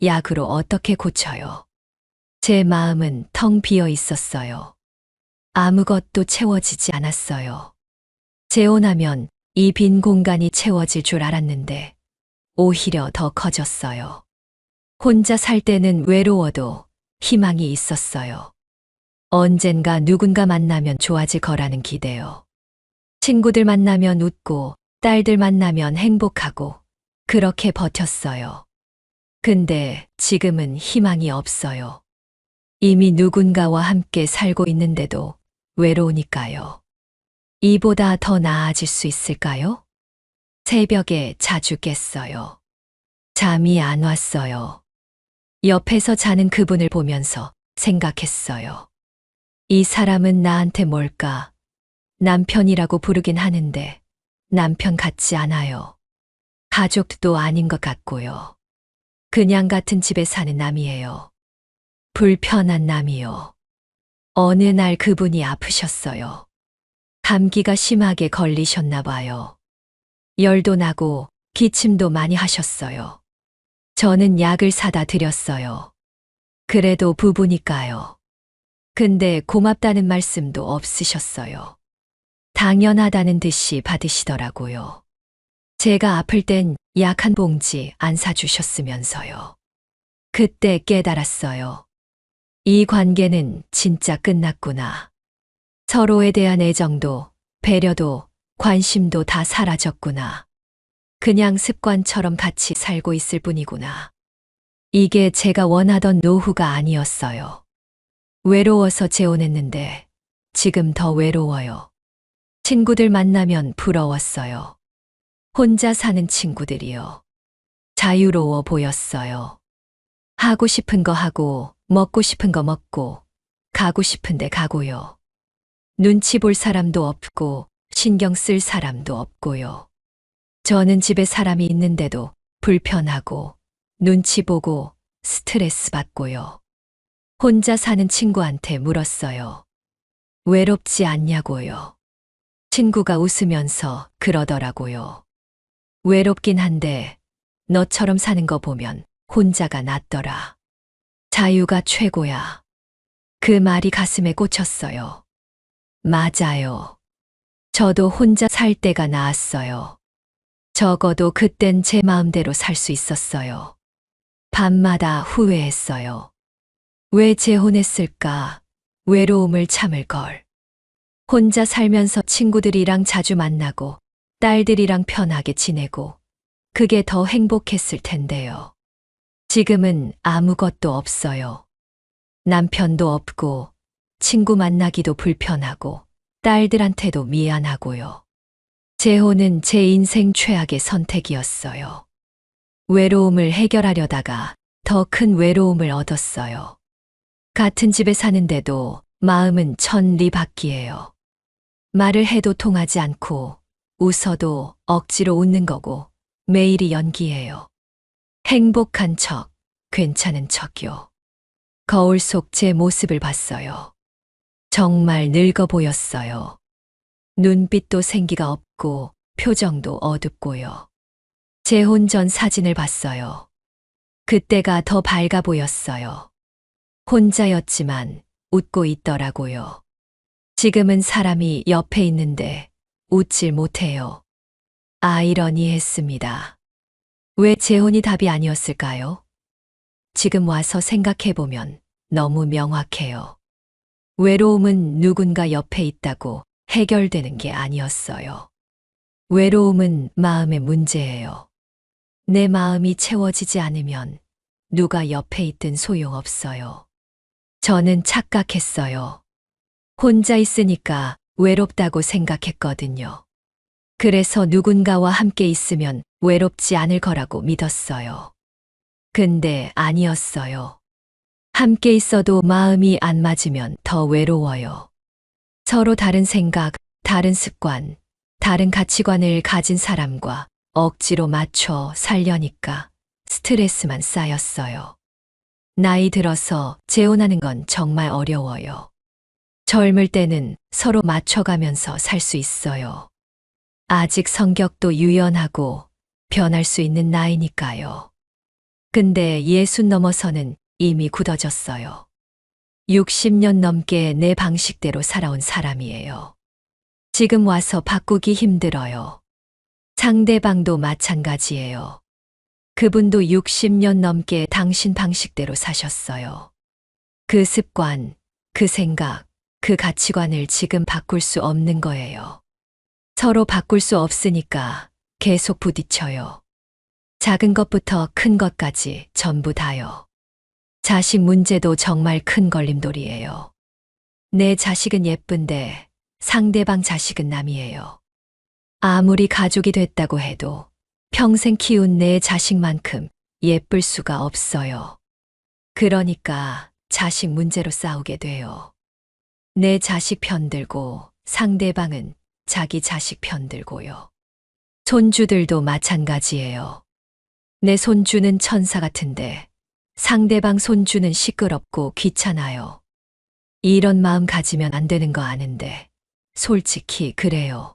A: 약으로 어떻게 고쳐요? 제 마음은 텅 비어 있었어요. 아무것도 채워지지 않았어요. 재혼하면 이 빈 공간이 채워질 줄 알았는데 오히려 더 커졌어요. 혼자 살 때는 외로워도 희망이 있었어요. 언젠가 누군가 만나면 좋아질 거라는 기대요. 친구들 만나면 웃고 딸들 만나면 행복하고 그렇게 버텼어요. 근데 지금은 희망이 없어요. 이미 누군가와 함께 살고 있는데도 외로우니까요. 이보다 더 나아질 수 있을까요? 새벽에 자주 깼어요. 잠이 안 왔어요. 옆에서 자는 그분을 보면서 생각했어요. 이 사람은 나한테 뭘까? 남편이라고 부르긴 하는데 남편 같지 않아요. 가족도 아닌 것 같고요. 그냥 같은 집에 사는 남이에요. 불편한 남이요. 어느 날 그분이 아프셨어요. 감기가 심하게 걸리셨나 봐요. 열도 나고 기침도 많이 하셨어요. 저는 약을 사다 드렸어요. 그래도 부부니까요. 근데 고맙다는 말씀도 없으셨어요. 당연하다는 듯이 받으시더라고요. 제가 아플 땐 약 한 봉지 안 사주셨으면서요. 그때 깨달았어요. 이 관계는 진짜 끝났구나. 서로에 대한 애정도, 배려도, 관심도 다 사라졌구나. 그냥 습관처럼 같이 살고 있을 뿐이구나. 이게 제가 원하던 노후가 아니었어요. 외로워서 재혼했는데 지금 더 외로워요. 친구들 만나면 부러웠어요. 혼자 사는 친구들이요. 자유로워 보였어요. 하고 싶은 거 하고, 먹고 싶은 거 먹고, 가고 싶은데 가고요. 눈치 볼 사람도 없고, 신경 쓸 사람도 없고요. 저는 집에 사람이 있는데도 불편하고, 눈치 보고, 스트레스 받고요. 혼자 사는 친구한테 물었어요. 외롭지 않냐고요. 친구가 웃으면서 그러더라고요. 외롭긴 한데 너처럼 사는 거 보면 혼자가 낫더라. 자유가 최고야. 그 말이 가슴에 꽂혔어요. 맞아요. 저도 혼자 살 때가 나았어요. 적어도 그땐 제 마음대로 살 수 있었어요. 밤마다 후회했어요. 왜 재혼했을까? 외로움을 참을 걸. 혼자 살면서 친구들이랑 자주 만나고 딸들이랑 편하게 지내고 그게 더 행복했을 텐데요. 지금은 아무것도 없어요. 남편도 없고 친구 만나기도 불편하고 딸들한테도 미안하고요. 재혼은 제 인생 최악의 선택이었어요. 외로움을 해결하려다가 더 큰 외로움을 얻었어요. 같은 집에 사는데도 마음은 천리 바퀴예요. 말을 해도 통하지 않고 웃어도 억지로 웃는 거고 매일이 연기예요. 행복한 척, 괜찮은 척요. 거울 속 제 모습을 봤어요. 정말 늙어 보였어요. 눈빛도 생기가 없고 표정도 어둡고요. 재혼 전 사진을 봤어요. 그때가 더 밝아 보였어요. 혼자였지만 웃고 있더라고요. 지금은 사람이 옆에 있는데 웃질 못해요. 아이러니했습니다. 왜 재혼이 답이 아니었을까요? 지금 와서 생각해보면 너무 명확해요. 외로움은 누군가 옆에 있다고 해결되는 게 아니었어요. 외로움은 마음의 문제예요. 내 마음이 채워지지 않으면 누가 옆에 있든 소용없어요. 저는 착각했어요. 혼자 있으니까 외롭다고 생각했거든요. 그래서 누군가와 함께 있으면 외롭지 않을 거라고 믿었어요. 근데 아니었어요. 함께 있어도 마음이 안 맞으면 더 외로워요. 서로 다른 생각, 다른 습관, 다른 가치관을 가진 사람과 억지로 맞춰 살려니까 스트레스만 쌓였어요. 나이 들어서 재혼하는 건 정말 어려워요. 젊을 때는 서로 맞춰가면서 살 수 있어요. 아직 성격도 유연하고 변할 수 있는 나이니까요. 근데 60 넘어서는 이미 굳어졌어요. 60년 넘게 내 방식대로 살아온 사람이에요. 지금 와서 바꾸기 힘들어요. 상대방도 마찬가지예요. 그분도 60년 넘게 당신 방식대로 사셨어요. 그 습관, 그 생각, 그 가치관을 지금 바꿀 수 없는 거예요. 서로 바꿀 수 없으니까 계속 부딪혀요. 작은 것부터 큰 것까지 전부 다요. 자식 문제도 정말 큰 걸림돌이에요. 내 자식은 예쁜데 상대방 자식은 남이에요. 아무리 가족이 됐다고 해도 평생 키운 내 자식만큼 예쁠 수가 없어요. 그러니까 자식 문제로 싸우게 돼요. 내 자식 편들고 상대방은 자기 자식 편들고요. 손주들도 마찬가지예요. 내 손주는 천사 같은데 상대방 손주는 시끄럽고 귀찮아요. 이런 마음 가지면 안 되는 거 아는데 솔직히 그래요.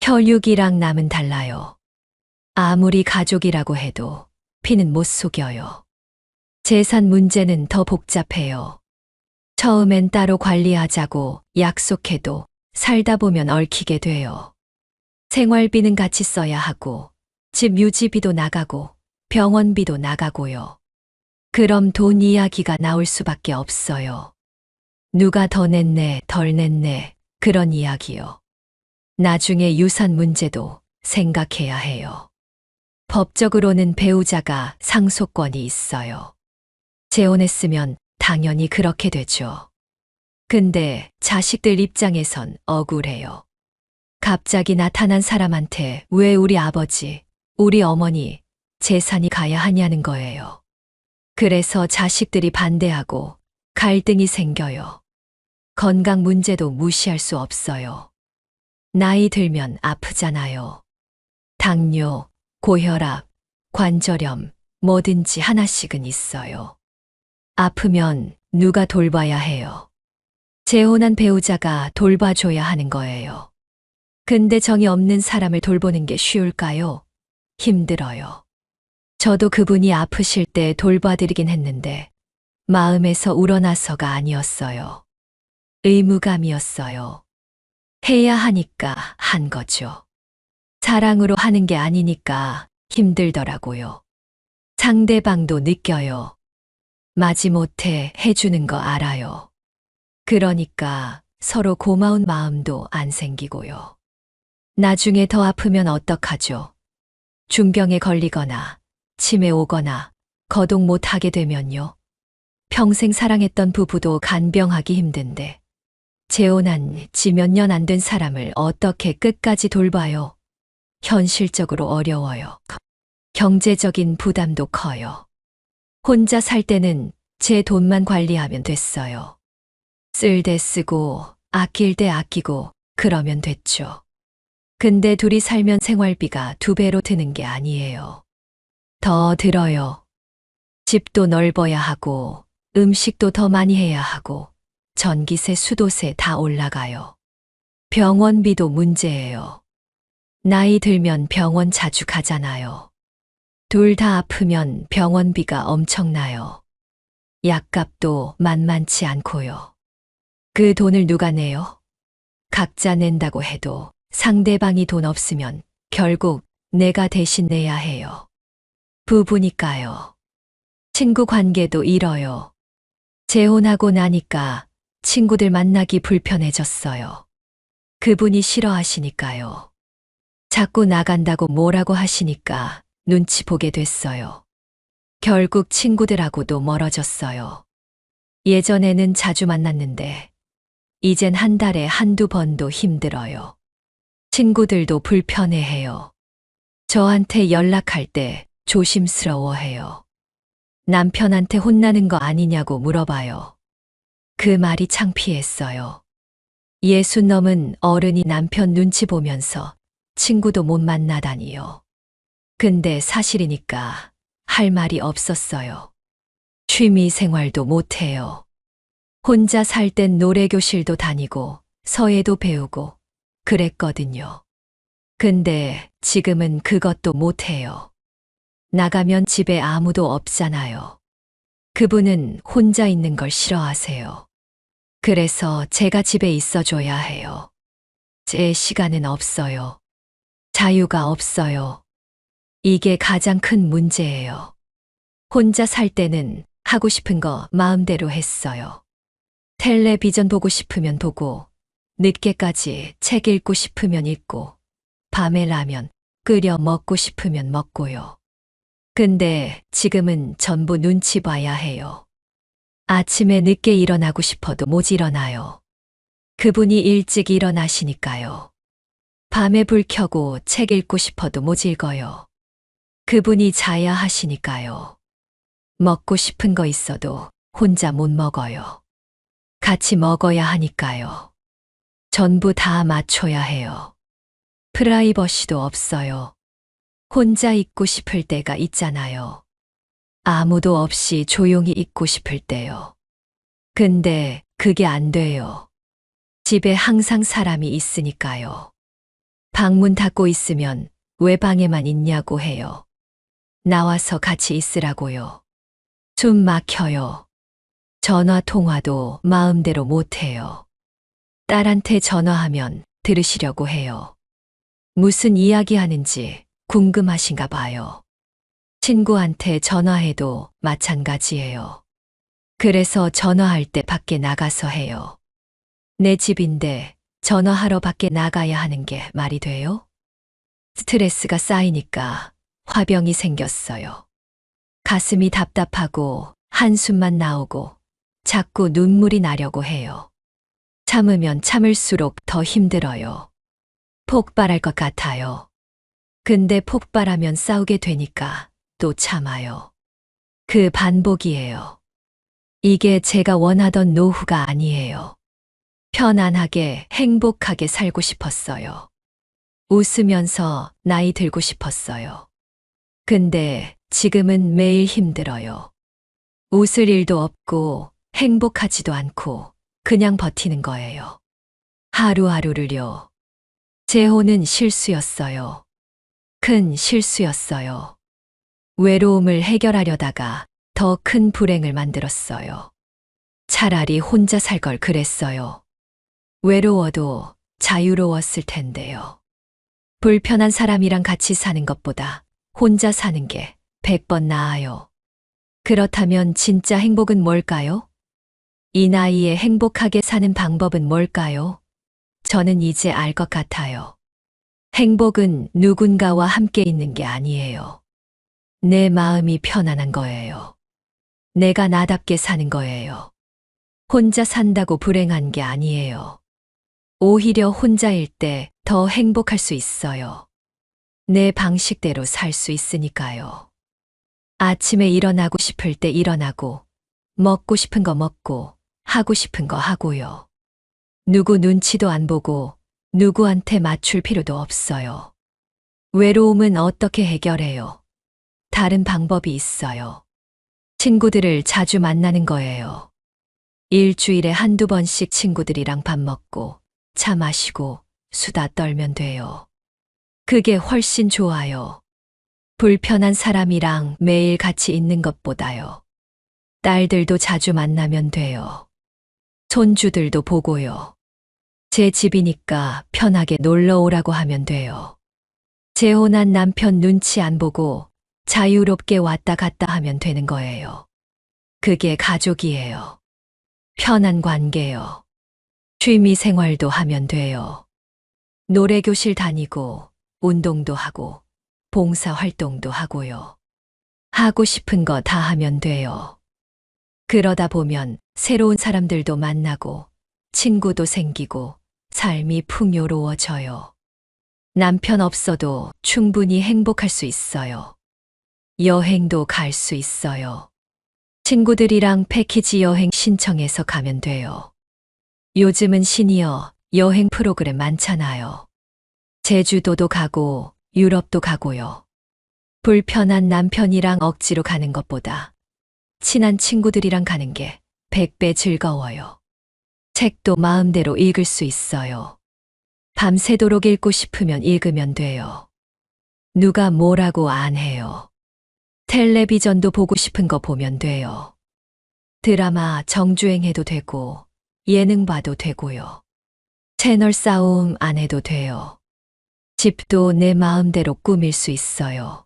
A: 혈육이랑 남은 달라요. 아무리 가족이라고 해도 피는 못 속여요. 재산 문제는 더 복잡해요. 처음엔 따로 관리하자고 약속해도 살다 보면 얽히게 돼요. 생활비는 같이 써야 하고 집 유지비도 나가고 병원비도 나가고요. 그럼 돈 이야기가 나올 수밖에 없어요. 누가 더 냈네, 덜 냈네, 그런 이야기요. 나중에 유산 문제도 생각해야 해요. 법적으로는 배우자가 상속권이 있어요. 재혼했으면 당연히 그렇게 되죠. 근데 자식들 입장에선 억울해요. 갑자기 나타난 사람한테 왜 우리 아버지, 우리 어머니 재산이 가야 하냐는 거예요. 그래서 자식들이 반대하고 갈등이 생겨요. 건강 문제도 무시할 수 없어요. 나이 들면 아프잖아요. 당뇨, 고혈압, 관절염, 뭐든지 하나씩은 있어요. 아프면 누가 돌봐야 해요. 재혼한 배우자가 돌봐줘야 하는 거예요. 근데 정이 없는 사람을 돌보는 게 쉬울까요? 힘들어요. 저도 그분이 아프실 때 돌봐드리긴 했는데 마음에서 우러나서가 아니었어요. 의무감이었어요. 해야 하니까 한 거죠. 사랑으로 하는 게 아니니까 힘들더라고요. 상대방도 느껴요. 마지못해 해주는 거 알아요. 그러니까 서로 고마운 마음도 안 생기고요. 나중에 더 아프면 어떡하죠? 중병에 걸리거나 치매 오거나 거동 못하게 되면요. 평생 사랑했던 부부도 간병하기 힘든데 재혼한 지 몇 년 안 된 사람을 어떻게 끝까지 돌봐요? 현실적으로 어려워요. 경제적인 부담도 커요. 혼자 살 때는 제 돈만 관리하면 됐어요. 쓸 때 쓰고 아낄 때 아끼고 그러면 됐죠. 근데 둘이 살면 생활비가 2배로 드는 게 아니에요. 더 들어요. 집도 넓어야 하고 음식도 더 많이 해야 하고 전기세, 수도세 다 올라가요. 병원비도 문제예요. 나이 들면 병원 자주 가잖아요. 둘 다 아프면 병원비가 엄청나요. 약값도 만만치 않고요. 그 돈을 누가 내요? 각자 낸다고 해도 상대방이 돈 없으면 결국 내가 대신 내야 해요. 부부니까요. 친구 관계도 잃어요. 재혼하고 나니까 친구들 만나기 불편해졌어요. 그분이 싫어하시니까요. 자꾸 나간다고 뭐라고 하시니까 눈치 보게 됐어요. 결국 친구들하고도 멀어졌어요. 예전에는 자주 만났는데 이젠 한 달에 한두 번도 힘들어요. 친구들도 불편해해요. 저한테 연락할 때 조심스러워해요. 남편한테 혼나는 거 아니냐고 물어봐요. 그 말이 창피했어요. 60 넘은 어른이 남편 눈치 보면서 친구도 못 만나다니요. 근데 사실이니까 할 말이 없었어요. 취미 생활도 못해요. 혼자 살 땐 노래교실도 다니고 서예도 배우고 그랬거든요. 근데 지금은 그것도 못해요. 나가면 집에 아무도 없잖아요. 그분은 혼자 있는 걸 싫어하세요. 그래서 제가 집에 있어줘야 해요. 제 시간은 없어요. 자유가 없어요. 이게 가장 큰 문제예요. 혼자 살 때는 하고 싶은 거 마음대로 했어요. 텔레비전 보고 싶으면 보고, 늦게까지 책 읽고 싶으면 읽고, 밤에 라면 끓여 먹고 싶으면 먹고요. 근데 지금은 전부 눈치 봐야 해요. 아침에 늦게 일어나고 싶어도 못 일어나요. 그분이 일찍 일어나시니까요. 밤에 불 켜고 책 읽고 싶어도 못 읽어요. 그분이 자야 하시니까요. 먹고 싶은 거 있어도 혼자 못 먹어요. 같이 먹어야 하니까요. 전부 다 맞춰야 해요. 프라이버시도 없어요. 혼자 있고 싶을 때가 있잖아요. 아무도 없이 조용히 있고 싶을 때요. 근데 그게 안 돼요. 집에 항상 사람이 있으니까요. 방문 닫고 있으면 왜 방에만 있냐고 해요. 나와서 같이 있으라고요. 숨 막혀요. 전화 통화도 마음대로 못해요. 딸한테 전화하면 들으시려고 해요. 무슨 이야기 하는지 궁금하신가 봐요. 친구한테 전화해도 마찬가지예요. 그래서 전화할 때 밖에 나가서 해요. 내 집인데 전화하러 밖에 나가야 하는 게 말이 돼요? 스트레스가 쌓이니까 화병이 생겼어요. 가슴이 답답하고 한숨만 나오고 자꾸 눈물이 나려고 해요. 참으면 참을수록 더 힘들어요. 폭발할 것 같아요. 근데 폭발하면 싸우게 되니까 또 참아요. 그 반복이에요. 이게 제가 원하던 노후가 아니에요. 편안하게 행복하게 살고 싶었어요. 웃으면서 나이 들고 싶었어요. 근데 지금은 매일 힘들어요. 웃을 일도 없고 행복하지도 않고 그냥 버티는 거예요. 하루하루를요. 재혼은 실수였어요. 큰 실수였어요. 외로움을 해결하려다가 더 큰 불행을 만들었어요. 차라리 혼자 살 걸 그랬어요. 외로워도 자유로웠을 텐데요. 불편한 사람이랑 같이 사는 것보다 혼자 사는 게 100번 나아요. 그렇다면 진짜 행복은 뭘까요? 이 나이에 행복하게 사는 방법은 뭘까요? 저는 이제 알 것 같아요. 행복은 누군가와 함께 있는 게 아니에요. 내 마음이 편안한 거예요. 내가 나답게 사는 거예요. 혼자 산다고 불행한 게 아니에요. 오히려 혼자일 때 더 행복할 수 있어요. 내 방식대로 살 수 있으니까요. 아침에 일어나고 싶을 때 일어나고, 먹고 싶은 거 먹고, 하고 싶은 거 하고요. 누구 눈치도 안 보고 누구한테 맞출 필요도 없어요. 외로움은 어떻게 해결해요? 다른 방법이 있어요. 친구들을 자주 만나는 거예요. 일주일에 한두 번씩 친구들이랑 밥 먹고 차 마시고 수다 떨면 돼요. 그게 훨씬 좋아요. 불편한 사람이랑 매일 같이 있는 것보다요. 딸들도 자주 만나면 돼요. 손주들도 보고요. 제 집이니까 편하게 놀러 오라고 하면 돼요. 재혼한 남편 눈치 안 보고 자유롭게 왔다 갔다 하면 되는 거예요. 그게 가족이에요. 편한 관계요. 취미 생활도 하면 돼요. 노래교실 다니고, 운동도 하고, 봉사 활동도 하고요. 하고 싶은 거 다 하면 돼요. 그러다 보면 새로운 사람들도 만나고, 친구도 생기고, 삶이 풍요로워져요. 남편 없어도 충분히 행복할 수 있어요. 여행도 갈 수 있어요. 친구들이랑 패키지 여행 신청해서 가면 돼요. 요즘은 시니어 여행 프로그램 많잖아요. 제주도도 가고 유럽도 가고요. 불편한 남편이랑 억지로 가는 것보다 친한 친구들이랑 가는 게 100배 즐거워요. 책도 마음대로 읽을 수 있어요. 밤새도록 읽고 싶으면 읽으면 돼요. 누가 뭐라고 안 해요. 텔레비전도 보고 싶은 거 보면 돼요. 드라마 정주행해도 되고 예능 봐도 되고요. 채널 싸움 안 해도 돼요. 집도 내 마음대로 꾸밀 수 있어요.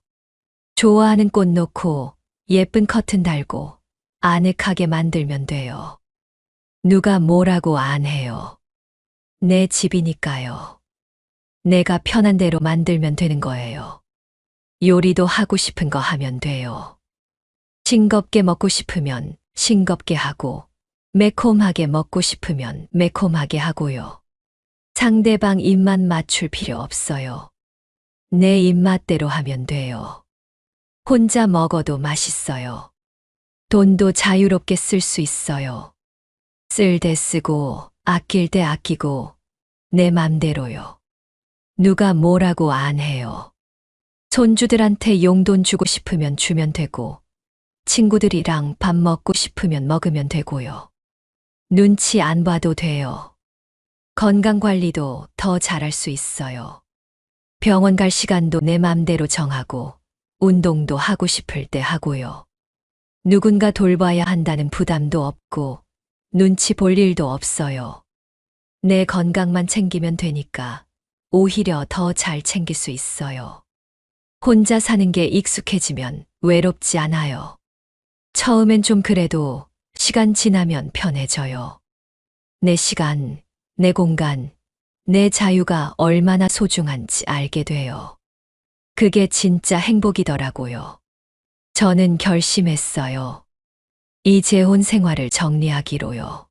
A: 좋아하는 꽃 놓고 예쁜 커튼 달고 아늑하게 만들면 돼요. 누가 뭐라고 안 해요. 내 집이니까요. 내가 편한 대로 만들면 되는 거예요. 요리도 하고 싶은 거 하면 돼요. 싱겁게 먹고 싶으면 싱겁게 하고, 매콤하게 먹고 싶으면 매콤하게 하고요. 상대방 입맛 맞출 필요 없어요. 내 입맛대로 하면 돼요. 혼자 먹어도 맛있어요. 돈도 자유롭게 쓸 수 있어요. 쓸 때 쓰고, 아낄 때 아끼고, 내 맘대로요. 누가 뭐라고 안 해요. 손주들한테 용돈 주고 싶으면 주면 되고, 친구들이랑 밥 먹고 싶으면 먹으면 되고요. 눈치 안 봐도 돼요. 건강 관리도 더 잘할 수 있어요. 병원 갈 시간도 내 맘대로 정하고, 운동도 하고 싶을 때 하고요. 누군가 돌봐야 한다는 부담도 없고, 눈치 볼 일도 없어요. 내 건강만 챙기면 되니까 오히려 더 잘 챙길 수 있어요. 혼자 사는 게 익숙해지면 외롭지 않아요. 처음엔 좀 그래도 시간 지나면 편해져요. 내 시간, 내 공간, 내 자유가 얼마나 소중한지 알게 돼요. 그게 진짜 행복이더라고요. 저는 결심했어요. 이 재혼 생활을 정리하기로요.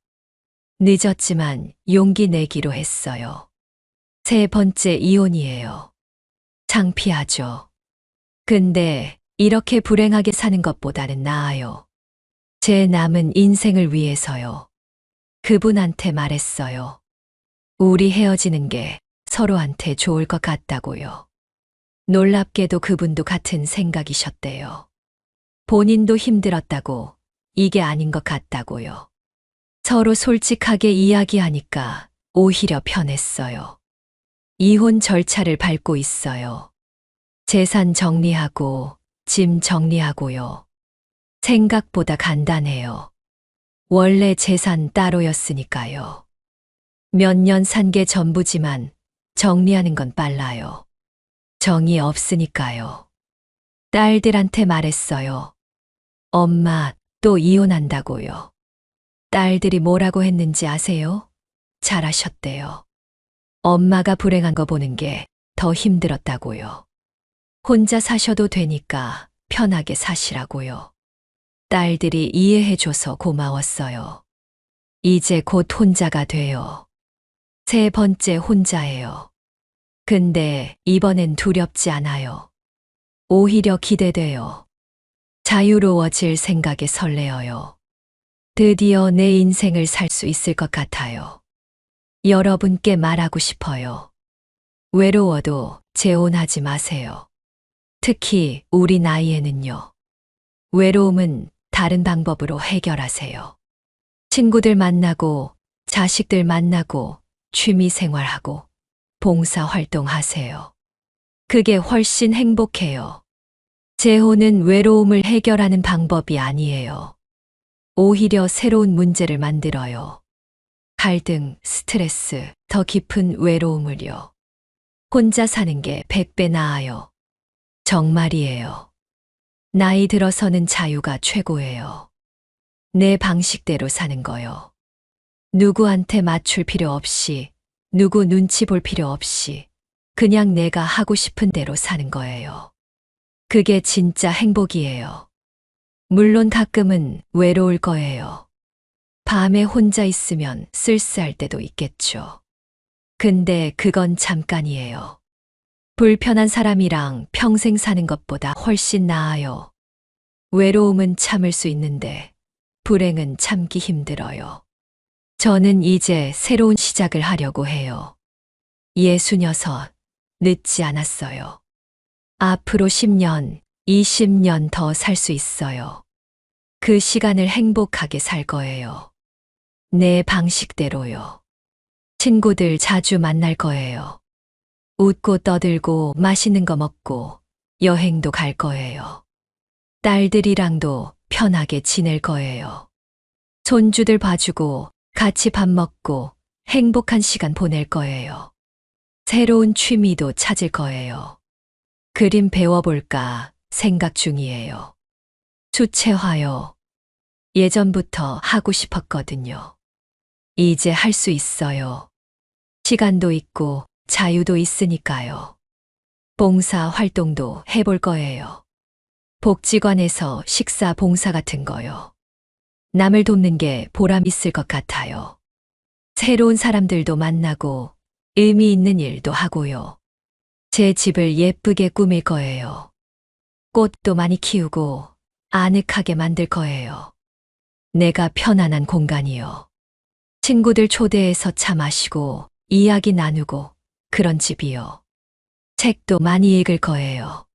A: 늦었지만 용기 내기로 했어요. 세 번째 이혼이에요. 창피하죠. 근데 이렇게 불행하게 사는 것보다는 나아요. 제 남은 인생을 위해서요. 그분한테 말했어요. 우리 헤어지는 게 서로한테 좋을 것 같다고요. 놀랍게도 그분도 같은 생각이셨대요. 본인도 힘들었다고, 이게 아닌 것 같다고요. 서로 솔직하게 이야기하니까 오히려 편했어요. 이혼 절차를 밟고 있어요. 재산 정리하고, 짐 정리하고요. 생각보다 간단해요. 원래 재산 따로였으니까요. 몇 년 산 게 전부지만 정리하는 건 빨라요. 정이 없으니까요. 딸들한테 말했어요. 엄마, 또 이혼한다고요. 딸들이 뭐라고 했는지 아세요? 잘하셨대요. 엄마가 불행한 거 보는 게 더 힘들었다고요. 혼자 사셔도 되니까 편하게 사시라고요. 딸들이 이해해줘서 고마웠어요. 이제 곧 혼자가 돼요. 세 번째 혼자예요. 근데 이번엔 두렵지 않아요. 오히려 기대돼요. 자유로워질 생각에 설레어요. 드디어 내 인생을 살 수 있을 것 같아요. 여러분께 말하고 싶어요. 외로워도 재혼하지 마세요. 특히 우리 나이에는요. 외로움은 다른 방법으로 해결하세요. 친구들 만나고, 자식들 만나고, 취미 생활하고, 봉사 활동하세요. 그게 훨씬 행복해요. 재혼은 외로움을 해결하는 방법이 아니에요. 오히려 새로운 문제를 만들어요. 갈등, 스트레스, 더 깊은 외로움을요. 혼자 사는 게 100배 나아요. 정말이에요. 나이 들어서는 자유가 최고예요. 내 방식대로 사는 거요. 누구한테 맞출 필요 없이, 누구 눈치 볼 필요 없이, 그냥 내가 하고 싶은 대로 사는 거예요. 그게 진짜 행복이에요. 물론 가끔은 외로울 거예요. 밤에 혼자 있으면 쓸쓸할 때도 있겠죠. 근데 그건 잠깐이에요. 불편한 사람이랑 평생 사는 것보다 훨씬 나아요. 외로움은 참을 수 있는데, 불행은 참기 힘들어요. 저는 이제 새로운 시작을 하려고 해요. 66, 늦지 않았어요. 앞으로 10년, 20년 더 살 수 있어요. 그 시간을 행복하게 살 거예요. 내 방식대로요. 친구들 자주 만날 거예요. 웃고 떠들고 맛있는 거 먹고 여행도 갈 거예요. 딸들이랑도 편하게 지낼 거예요. 손주들 봐주고 같이 밥 먹고 행복한 시간 보낼 거예요. 새로운 취미도 찾을 거예요. 그림 배워볼까 생각 중이에요. 수채화요. 예전부터 하고 싶었거든요. 이제 할 수 있어요. 시간도 있고 자유도 있으니까요. 봉사 활동도 해볼 거예요. 복지관에서 식사 봉사 같은 거요. 남을 돕는 게 보람 있을 것 같아요. 새로운 사람들도 만나고 의미 있는 일도 하고요. 제 집을 예쁘게 꾸밀 거예요. 꽃도 많이 키우고 아늑하게 만들 거예요. 내가 편안한 공간이요. 친구들 초대해서 차 마시고 이야기 나누고 그런 집이요. 책도 많이 읽을 거예요.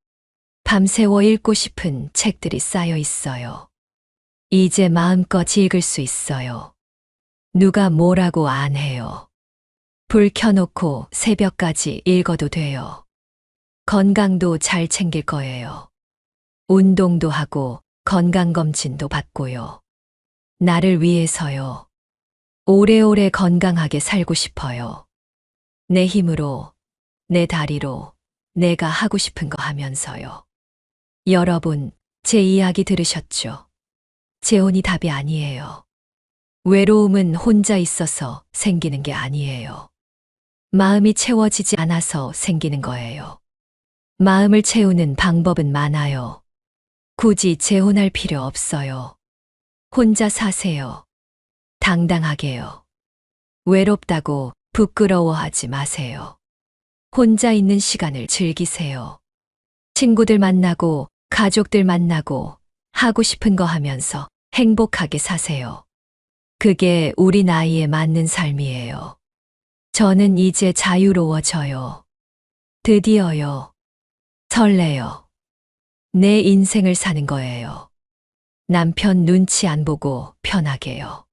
A: 밤새워 읽고 싶은 책들이 쌓여 있어요. 이제 마음껏 읽을 수 있어요. 누가 뭐라고 안 해요. 불 켜놓고 새벽까지 읽어도 돼요. 건강도 잘 챙길 거예요. 운동도 하고 건강검진도 받고요. 나를 위해서요. 오래오래 건강하게 살고 싶어요. 내 힘으로, 내 다리로 내가 하고 싶은 거 하면서요. 여러분, 제 이야기 들으셨죠? 재혼이 답이 아니에요. 외로움은 혼자 있어서 생기는 게 아니에요. 마음이 채워지지 않아서 생기는 거예요. 마음을 채우는 방법은 많아요. 굳이 재혼할 필요 없어요. 혼자 사세요. 당당하게요. 외롭다고 부끄러워하지 마세요. 혼자 있는 시간을 즐기세요. 친구들 만나고 가족들 만나고 하고 싶은 거 하면서 행복하게 사세요. 그게 우리 나이에 맞는 삶이에요. 저는 이제 자유로워져요. 드디어요. 설레요. 내 인생을 사는 거예요. 남편 눈치 안 보고 편하게요.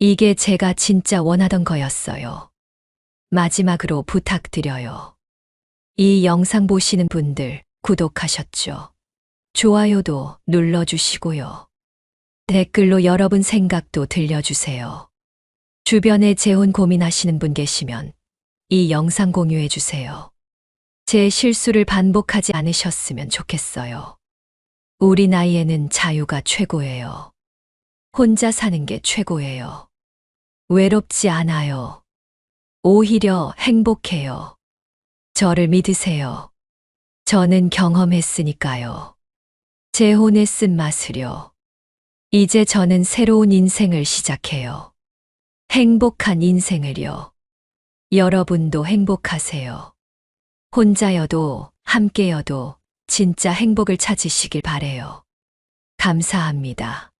A: 이게 제가 진짜 원하던 거였어요. 마지막으로 부탁드려요. 이 영상 보시는 분들 구독하셨죠? 좋아요도 눌러주시고요. 댓글로 여러분 생각도 들려주세요. 주변에 재혼 고민하시는 분 계시면 이 영상 공유해주세요. 제 실수를 반복하지 않으셨으면 좋겠어요. 우리 나이에는 자유가 최고예요. 혼자 사는 게 최고예요. 외롭지 않아요. 오히려 행복해요. 저를 믿으세요. 저는 경험했으니까요. 재혼의 쓴맛을요. 이제 저는 새로운 인생을 시작해요. 행복한 인생을요. 여러분도 행복하세요. 혼자여도 함께여도 진짜 행복을 찾으시길 바래요. 감사합니다.